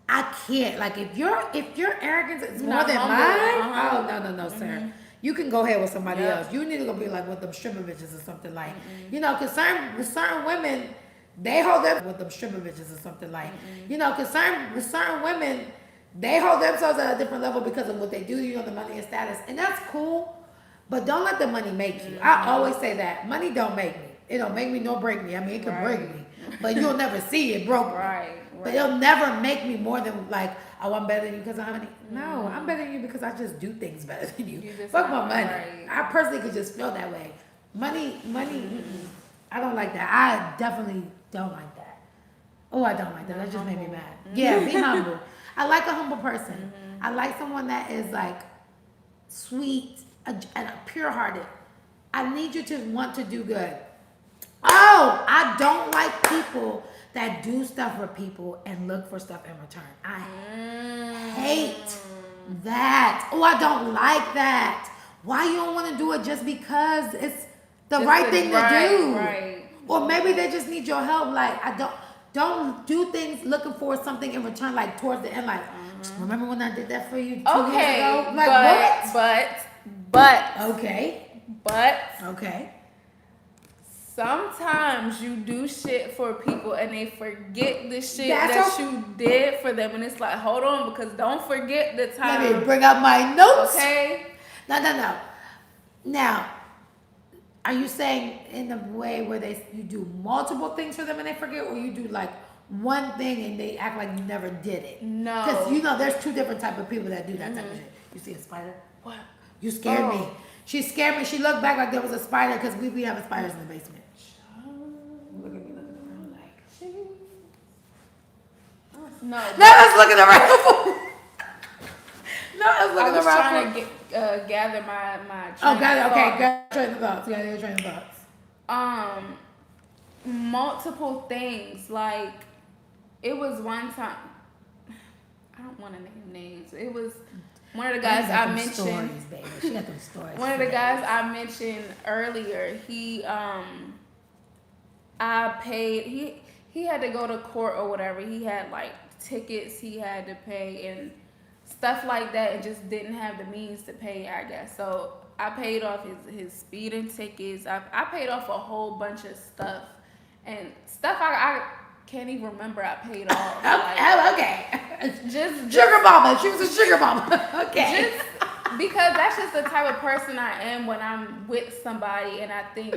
I can't. Like, if your arrogance is more Not than humble, mine, oh, no, sir. You can go ahead with somebody else. You need to go be like with them stripper bitches or something like, you know, cause certain women, they hold them with them stripper bitches or something like, you know, cause certain women, they hold themselves at a different level because of what they do, you know, the money and status, and that's cool. But don't let the money make you. I always say that money don't make me. It don't make me nor break me. I mean, it can break me, but you'll never see it broke me. Right. But it'll never make me more than like, oh, I'm better than you because of money. No, I'm better than you because I just do things better than you. Fuck my money. Right. I personally could just feel that way. Money, I don't like that. I definitely don't like that. Oh, I don't like that. That just made me mad. Yeah, be humble. I like a humble person. I like someone that is like sweet and pure hearted. I need you to want to do good. Oh, I don't like people that do stuff for people and look for stuff in return. I hate that. Oh, I don't like that. Why you don't want to do it just because it's the Just right the- thing right, to do? right. Or maybe they just need your help. Like I don't do things looking for something in return. Like towards the end, like remember when I did that for you 2 years Okay, ago? Like but okay. sometimes you do shit for people and they forget the shit That's that o- you did for them, and it's like, hold on, because don't forget the Let time. me bring up my notes. Okay. No. Now, are you saying in the way where you do multiple things for them and they forget, or you do like one thing and they act like you never did it? No. Because you know there's two different type of people that do that type of shit. You see a spider? What? You scared me. Oh. She scared me. She looked back like there was a spider because we be having spiders in the basement. Look at me looking around like. No. Now let's look around. No, let's look I was around. trying to gather my Oh, train got it. of Okay, thought. got train of thoughts. Got your train of thoughts. Multiple things. Like, it was one time. I don't want to name names. It was one of the guys She got I them mentioned. Stories, baby. She got them stories. One of the guys I mentioned earlier, I paid. He had to go to court or whatever. He had like tickets he had to pay and stuff like that, and just didn't have the means to pay, I guess. So I paid off his speeding tickets. I paid off a whole bunch of stuff and stuff I can't even remember I paid off. Oh, okay. Just Sugar mama. She was a sugar mama. Okay. just because that's just the type of person I am when I'm with somebody, and I think,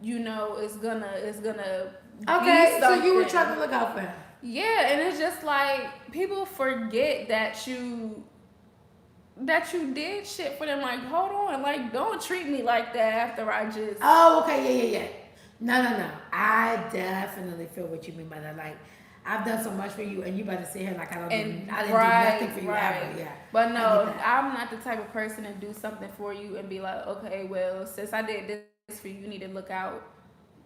it's gonna Okay, be so you were something. trying to look out for him. Yeah, and it's just like people forget that you did shit for them. Like, hold on, like, don't treat me like that after I just. Oh, okay, yeah. No. I definitely feel what you mean by that. Like, I've done so much for you, and you better sit here like I didn't do nothing for you ever. Yeah. But I no, get that. I'm not the type of person to do something for you and be like, okay, well, since I did this for you, you need to look out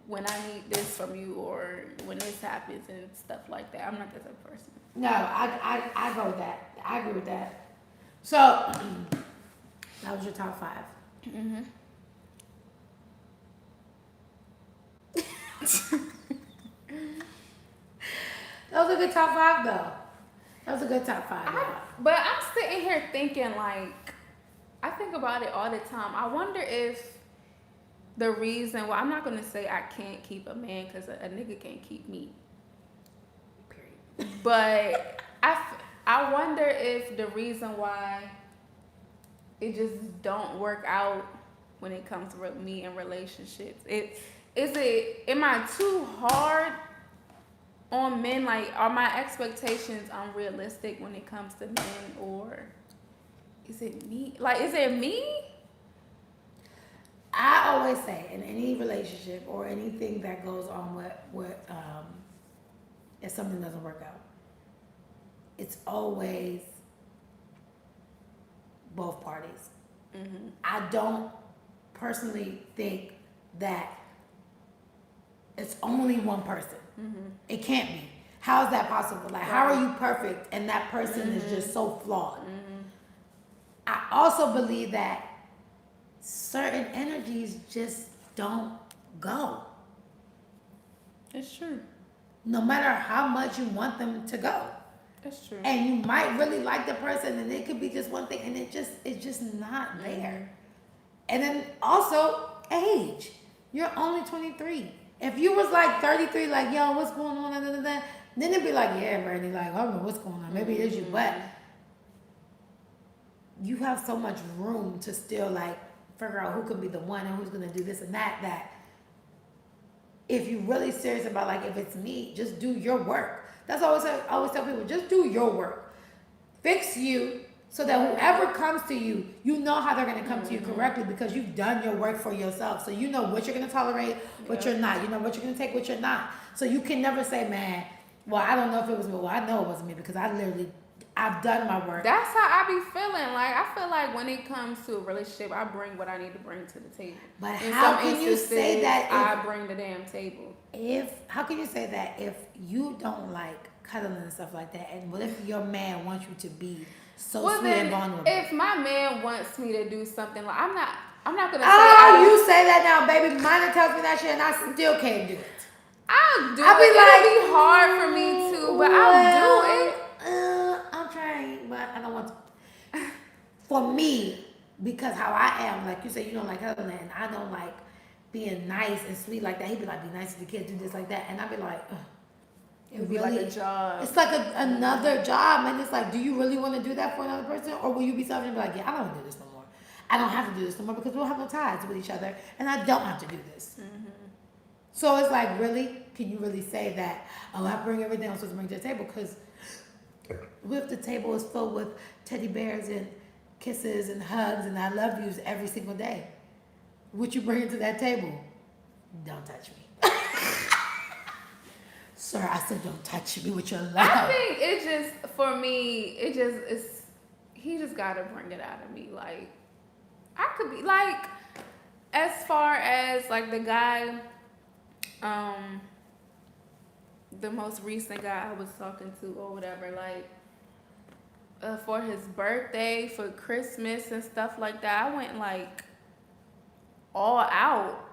when I need this from you or when this happens and stuff like that. I'm not that type of person. No, I go with that. I agree with that. So, that was your top 5. Mm-hmm. That was a good top 5, though. That was a good top 5. But I'm sitting here thinking, like, I think about it all the time. I wonder if the reason, well, I'm not going to say I can't keep a man because a nigga can't keep me. Period. But I wonder if the reason why it just don't work out when it comes to me and relationships. Am I too hard on men? Like, are my expectations unrealistic when it comes to men, or is it me? Like, is it me? I always say in any relationship or anything that goes on if something doesn't work out, it's always both parties. Mm-hmm. I don't personally think that it's only one person. Mm-hmm. It can't be. How is that possible? Like, how are you perfect and that person is just so flawed? Mm-hmm. I also believe that certain energies just don't go. It's true. No matter how much you want them to go. That's true. And you might really like the person and it could be just one thing and it's just not there. And then also age. You're only 23. If you was like 33, like, yo, what's going on? Then it'd be like, yeah, Brandy, like, I don't know what's going on. Maybe it is you. But you have so much room to still like figure out who could be the one and who's gonna do this and that if you're really serious about, like, if it's me, just do your work. That's always I always tell people, just do your work. Fix you so that whoever comes to you, you know how they're gonna come to you correctly because you've done your work for yourself. So you know what you're gonna tolerate, what you're not. You know what you're gonna take, what you're not. So you can never say, man, Well, I don't know if it was me. Well, I know it wasn't me because I've done my work. That's how I be feeling. Like I feel like when it comes to a relationship, I bring what I need to bring to the table. But In how some can you say instances, that I bring the damn table? how can you say that if you don't like cuddling and stuff like that? And what if your man wants you to be so Well, sweet and then, vulnerable? if my man wants me to do something, like I'm not gonna say. Oh, you say that now, baby. Mine tells me that shit, and I still can't do it. I'll do I'll it. be like, It'll be hard for me too, but I'll do it. I'm trying, but I don't want to. For me, because how I am, like you say, you don't like cuddling, and I don't like being nice and sweet like that. He'd be like, be nice to the kids, do this like that, and I'd be like, ugh. It would be like a job. It's like another job, and it's like, do you really want to do that for another person, or will you be selfish and be like, yeah, I don't want to do this no more. I don't have to do this no more because we don't have no ties with each other, and I don't have to do this. Mm-hmm. So it's like, really, can you really say that? Oh, I bring everything I'm supposed to bring to the table because if the table is filled with teddy bears and kisses and hugs and I love yous every single day, what you bring to that table? Don't touch me. Sir, I said don't touch me with your love. I think it just, for me, he just gotta bring it out of me. Like, I could be, like, as far as, like, the guy, the most recent guy I was talking to or whatever, like, for his birthday, for Christmas and stuff like that, I went, like, all out.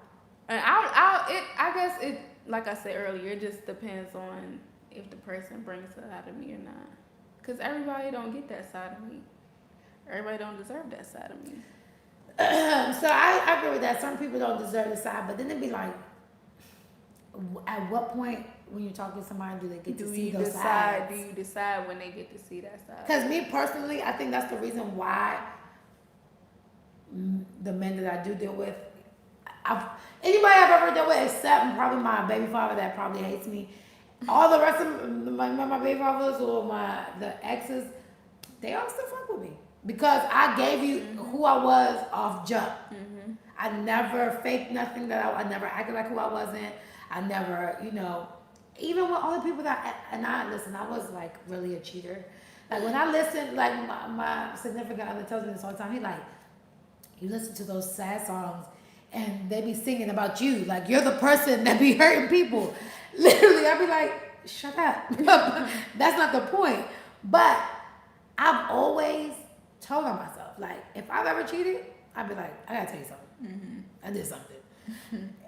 And I guess it, like I said earlier, it just depends on if the person brings it out of me or not. Because everybody don't get that side of me. Everybody don't deserve that side of me. So I agree with that. Some people don't deserve the side, but then it'd be like, at what point when you're talking to somebody do they get to see those sides? Do you decide when they get to see that side? Because me personally, I think that's the reason why the men that I do deal with, anybody I've ever dealt with, except probably my baby father that probably hates me, all the rest of my baby fathers or the exes, they all still fuck with me because I gave you who I was off jump. Mm-hmm. I never faked nothing I never acted like who I wasn't. I never, even with all the people listen, I was like really a cheater. Like when I listen, like my significant other tells me this all the time, he like, you listen to those sad songs and they be singing about you. Like you're the person that be hurting people. Literally, I'd be like, shut up. That's not the point. But I've always told on myself, like if I've ever cheated, I'd be like, I gotta tell you something. Mm-hmm. I did something.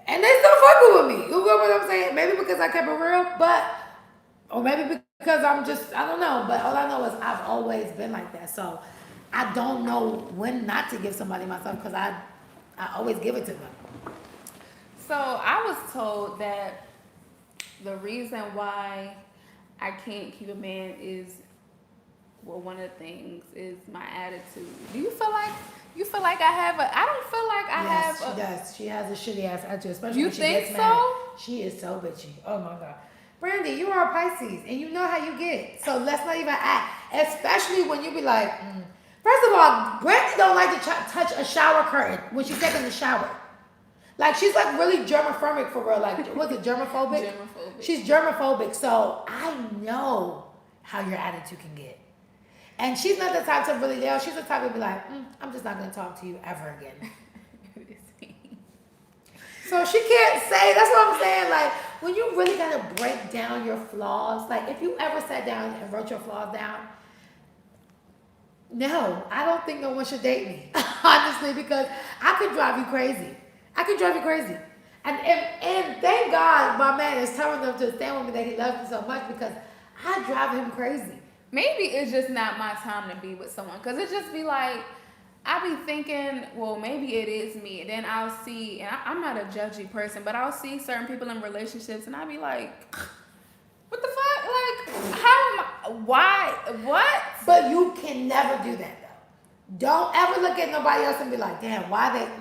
And they still fucking with me. You know what I'm saying? Maybe because I kept it real, or maybe because I don't know. But all I know is I've always been like that. So I don't know when not to give somebody myself because I always give it to them. So I was told that the reason why I can't keep a man is, well, one of the things is my attitude. Do you feel like I have I don't feel like I have she does. She has a shitty ass attitude, especially you when she think gets so? mad. She is so bitchy. Oh my God. Brandy, you are a Pisces and you know how you get. So let's not even act. Especially when you be like, First of all, Brandy don't like to touch a shower curtain when she's taking the shower. Like she's like really germophobic for real. Like was it germophobic? Germophobic. She's germophobic. So I know how your attitude can get. And she's not the type to really yell. She's the type to be like, I'm just not going to talk to you ever again. So she can't say, that's what I'm saying. Like, when you really got to break down your flaws, like if you ever sat down and wrote your flaws down, no, I don't think no one should date me. Honestly, because I could drive you crazy. And thank God my man is telling them to stand with me that he loves me so much because I drive him crazy. Maybe it's just not my time to be with someone. Because it just be like, I be thinking, well, maybe it is me. And then I'll see, and I'm not a judgy person, but I'll see certain people in relationships and I'll be like, what the fuck? Like, how am I, why, what? But you can never do that though. Don't ever look at nobody else and be like, damn,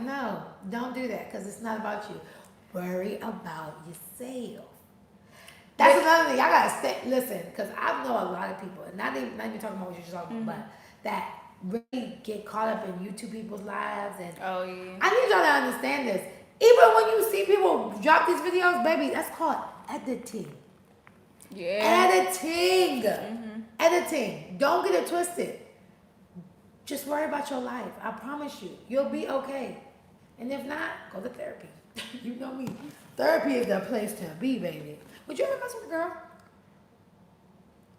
no, don't do that because it's not about you. Worry about yourself. That's another thing. Y'all gotta listen, because I know a lot of people, and not even talking about what you're just talking about, but that really get caught up in YouTube people's lives. And oh yeah, I need y'all to understand this. Even when you see people drop these videos, baby, that's called editing. Yeah. Editing. Editing. Don't get it twisted. Just worry about your life. I promise you. You'll be okay. And if not, go to therapy. You know me. Therapy is the place to be, baby. Would you ever mess with a girl?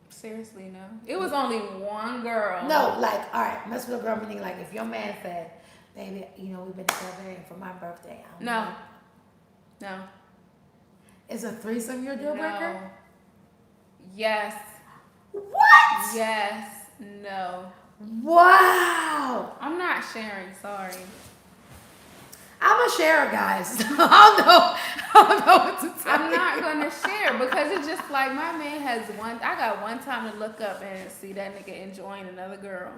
Seriously, no. It was only one girl. No, like, all right, mess with a girl meaning like if your man said, baby, you know, we've been together and for my birthday. I don't No. know. No. Is a threesome your deal breaker? No. Yes. What? Yes. No. Wow. I'm not sharing. Sorry. I'm a sharer, guys. I don't know what to tell I'm you. not gonna share because it's just like my man has one. I got one time to look up and see that nigga enjoying another girl.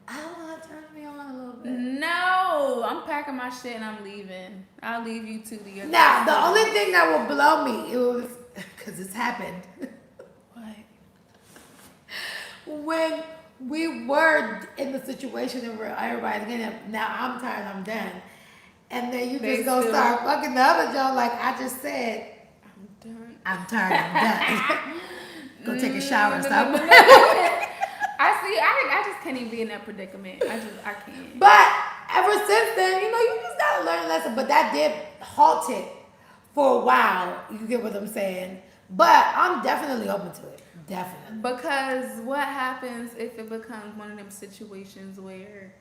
I don't know, it turns me on a little bit. No, I'm packing my shit and I'm leaving. I'll leave you two to your. Now, the only thing that will blow me, it was, because it's happened. What? When we were in the situation where everybody's getting, now I'm tired, I'm done. And then you They just go still- start fucking the other Joe like I just said, I'm done. I'm tired, I'm done. Go take a shower and stop. I see. I just can't even be in that predicament. I can't. But ever since then, you know, you just gotta learn a lesson. But that did halt it for a while. You get what I'm saying? But I'm definitely open to it. Definitely. Because what happens if it becomes one of them situations where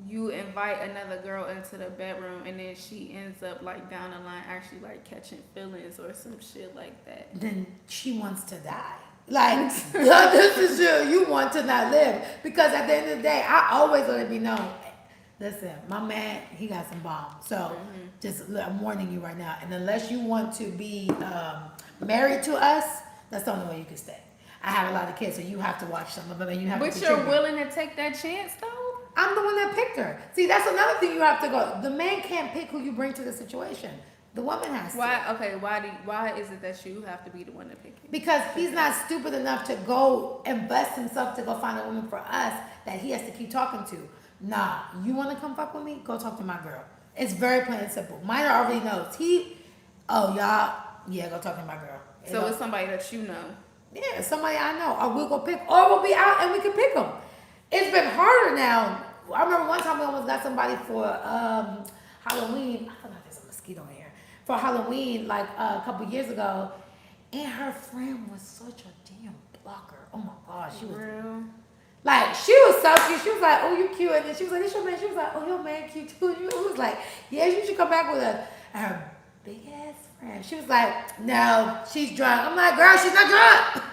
you invite another girl into the bedroom and then she ends up like down the line actually like catching feelings or some shit like that? Then she wants to die. Like, this is you want to not live. Because at the end of the day, I always let it be known. Listen, my man, he got some bombs. So just I'm warning you right now. And unless you want to be married to us, that's the only way you can stay. I have a lot of kids, so you have to watch some of them and you have But to you're contribute. willing to take that chance though? I'm the one that picked her. See, that's another thing you have to go. The man can't pick who you bring to the situation. The woman has to. Why? Okay. Why is it that you have to be the one to pick it? Because he's not stupid enough to go invest himself to go find a woman for us that he has to keep talking to. Nah, you want to come fuck with me? Go talk to my girl. It's very plain and simple. Minor already knows. Y'all, yeah, go talk to my girl. So it's somebody that you know. Yeah, somebody I know. Or we'll go pick, or we'll be out and we can pick them. It's been harder now. I remember one time we almost got somebody for Halloween. I don't know if there's a mosquito in here. For Halloween, like a couple years ago, and her friend was such a damn blocker. Oh my gosh, she was Real. like, she was so cute. She was like, oh, you cute. And then she was like, this your man. She was like, oh, your man cute too. She was like, yeah, you should come back with us. And her big ass friend, she was like, no, she's drunk. I'm like, girl, she's not drunk.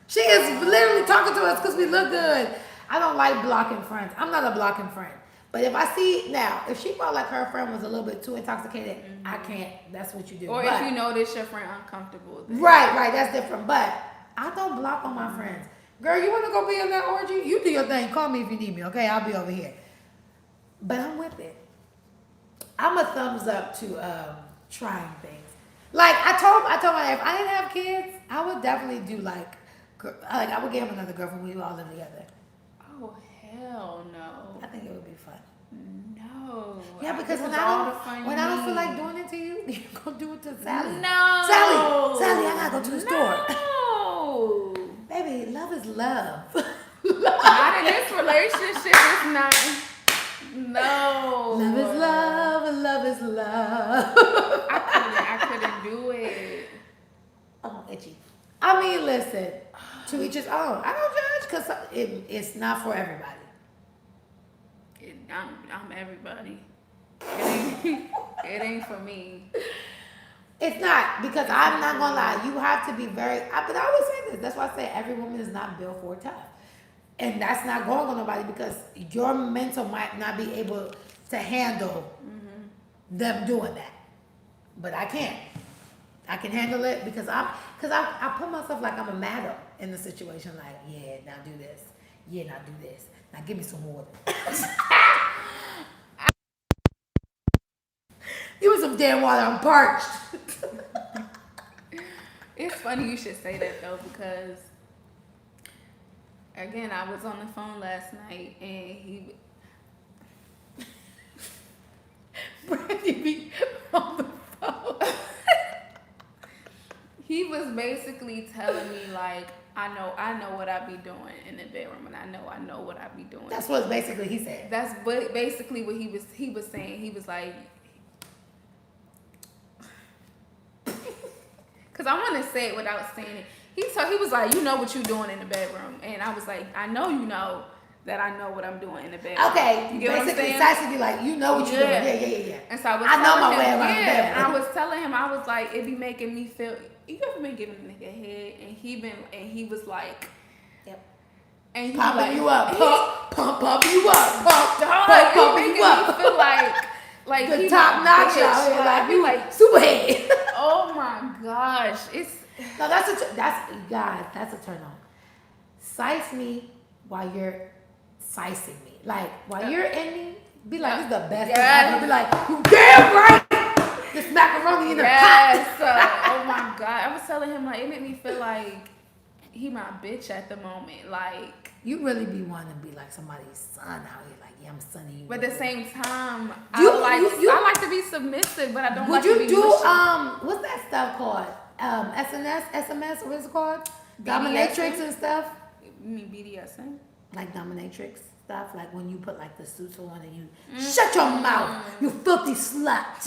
She is literally talking to us because we look good. I don't like blocking friends. I'm not a blocking friend. But if I see, now, if she felt like her friend was a little bit too intoxicated, I can't. That's what you do. Or But- if you notice your friend uncomfortable. Then Right, that's different. But I don't block on my friends. Girl, you want to go be in that orgy? You do your thing. Call me if you need me, okay? I'll be over here. But I'm with it. I'm a thumbs up to trying things. Like I told my if I didn't have kids, I would definitely do like I would get him another girlfriend. We all live together. Oh hell no. I think it would be fun. No. Yeah, because when This is all the fun I you don't feel need. like doing it to you, you're gonna do it to Sally. No. Sally, I gotta go to the store. No. Baby, love is love. Not in this relationship. It's not. No. Love is love, love is love. I couldn't do it. Oh, itchy. I mean, listen, to each his own. I don't judge because it's not for everybody. I'm everybody. It ain't for me. It's not, because I'm not gonna lie. You have to be but I always say this. That's why I say every woman is not built for tough. And that's not going on nobody because your mental might not be able to handle them doing that. But I can. I can handle it because I put myself like I'm a madam in the situation. Like, yeah, now do this. Yeah, now do this. Now give me some water. Give me some damn water. I'm parched. It's funny you should say that though because again I was on the phone last night and Brandy be on the phone. he was basically basically telling me like I know what I be doing in the bedroom, and I know what I be doing. That's what basically he said. That's basically what he was saying. He was like, because I want to say it without saying it. He was like, you know what you doing in the bedroom, and I was like, I know you know that I know what I'm doing in the bedroom. Okay, you get basically, what I'm saying? be like, you know what you're doing. Yeah. And so I know my him, way around the bedroom. and I was telling him, I was like, it be making me feel. You ever been giving a nigga a head, and he was like, yep. And pumping like, you up, pump you up, pump you up. Me feel like the he top notch out here, like you like superhead. Oh my gosh, it's no, that's a turn on. Size me while you're sizing me, like while you're in me. Be like, this is the best thing ever. Be like, you damn right. This macaroni in the pot. Oh my god, I was telling him like it made me feel like he my bitch at the moment. Like you really be wanting to be like somebody's son out here. Like, yeah, I'm sonning you. But at the same time, I like to be submissive, but I don't like to be Would you do mushy. What's that stuff called? SMS, what is it called? Dominatrix and stuff. You mean BDSM? Like dominatrix stuff, like when you put like the suits on and you shut your mouth, you filthy slut.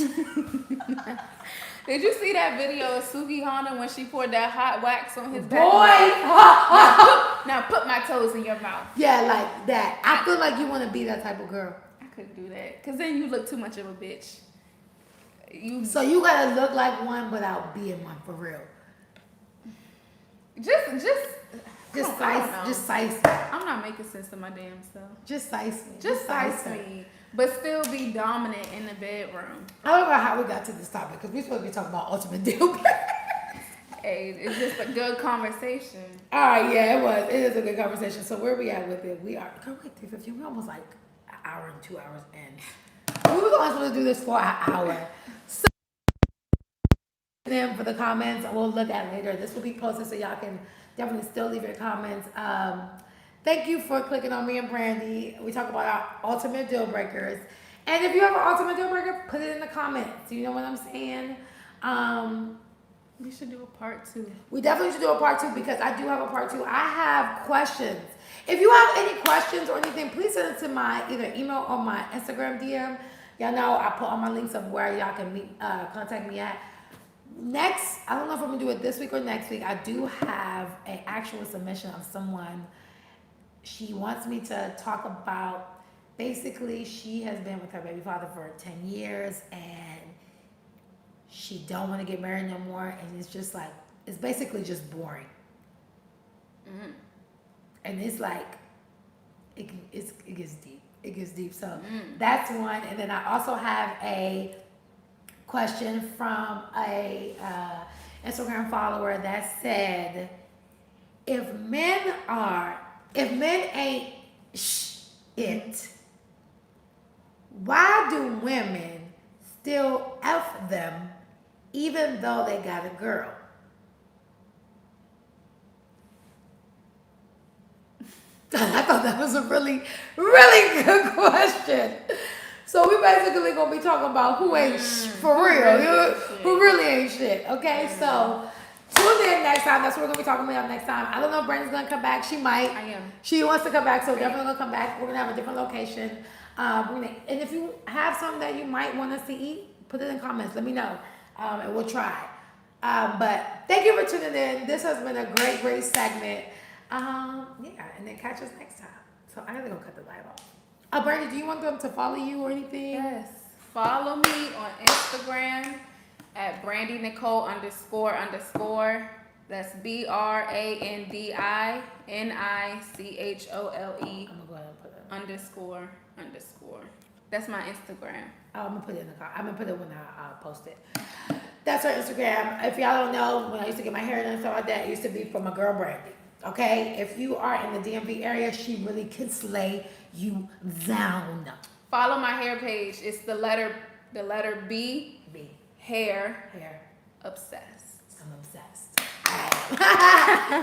Did you see that video of Suki Hana when she poured that hot wax on his back? Boy! Now put my toes in your mouth. Yeah, like that. I feel like you want to be that type of girl. I couldn't do that. Because then you look too much of a bitch. So you gotta look like one without being one, for real. Just size me. I'm not making sense of my damn self. Just size me. Just size me. But still be dominant in the bedroom. I don't know how we got to this topic because we're supposed to be talking about ultimate deal breakers. Hey, it's just a good conversation. All right, yeah, it was. It is a good conversation. So where we at with it? We are, wait, 3:15. We're almost like an hour and 2 hours in. We were only supposed to do this for an hour. So them for the comments, we'll look at it later. This will be posted so y'all can definitely still leave your comments. Thank you for clicking on me and Brandy. We talk about our ultimate deal breakers. And if you have an ultimate deal breaker, put it in the comments. You know what I'm saying? We should do a part 2. We definitely should do a part 2 because I do have a part 2. I have questions. If you have any questions or anything, please send it to my either email or my Instagram DM. Y'all know I put all my links of where y'all can contact me at. Next, I don't know if I'm gonna do it this week or next week. I do have an actual submission of someone. She wants me to talk about, basically, she has been with her baby father for 10 years and she don't want to get married no more. And it's just like, it's basically just boring. Mm-hmm. And it's like, it gets deep. It gets deep. So that's one. And then I also have a question from a Instagram follower that said, if men ain't it, why do women still F them even though they got a girl? I thought that was a really, really good question. So we basically gonna be talking about who ain't for real, who really ain't shit. Okay, so tune in next time. That's what we're gonna be talking about next time. I don't know if Brandon's gonna come back. She might. I am. She wants to come back, so definitely gonna come back. We're gonna have a different location. And if you have something that you might want us to eat, put it in comments. Let me know, and we'll try. But thank you for tuning in. This has been a great, great segment. Yeah, and then catch us next time. So I gotta go cut the light off. Brandy, do you want them to follow you or anything? Yes. Follow me on Instagram at Brandy Nicole __. That's BRANDINICHOLE I'm gonna go ahead and put it. __. That's my Instagram. I'm gonna put it in the car. I'm gonna put it when I post it. That's her Instagram. If y'all don't know, when I used to get my hair done and stuff like that, it used to be from my girl Brandy. Okay, if you are in the DMV area, she really can slay you down. Follow my hair page. It's the letter B. Hair. Obsessed. I'm obsessed.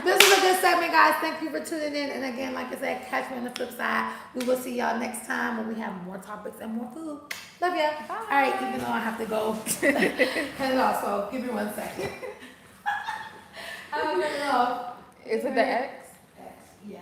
This is a good segment, guys. Thank you for tuning in. And again, like I said, catch me on the flip side. We will see y'all next time when we have more topics and more food. Love ya. Bye. All right, even though I have to go cut it off, so give me 1 second. I cut it off. Is it the X? X, yeah,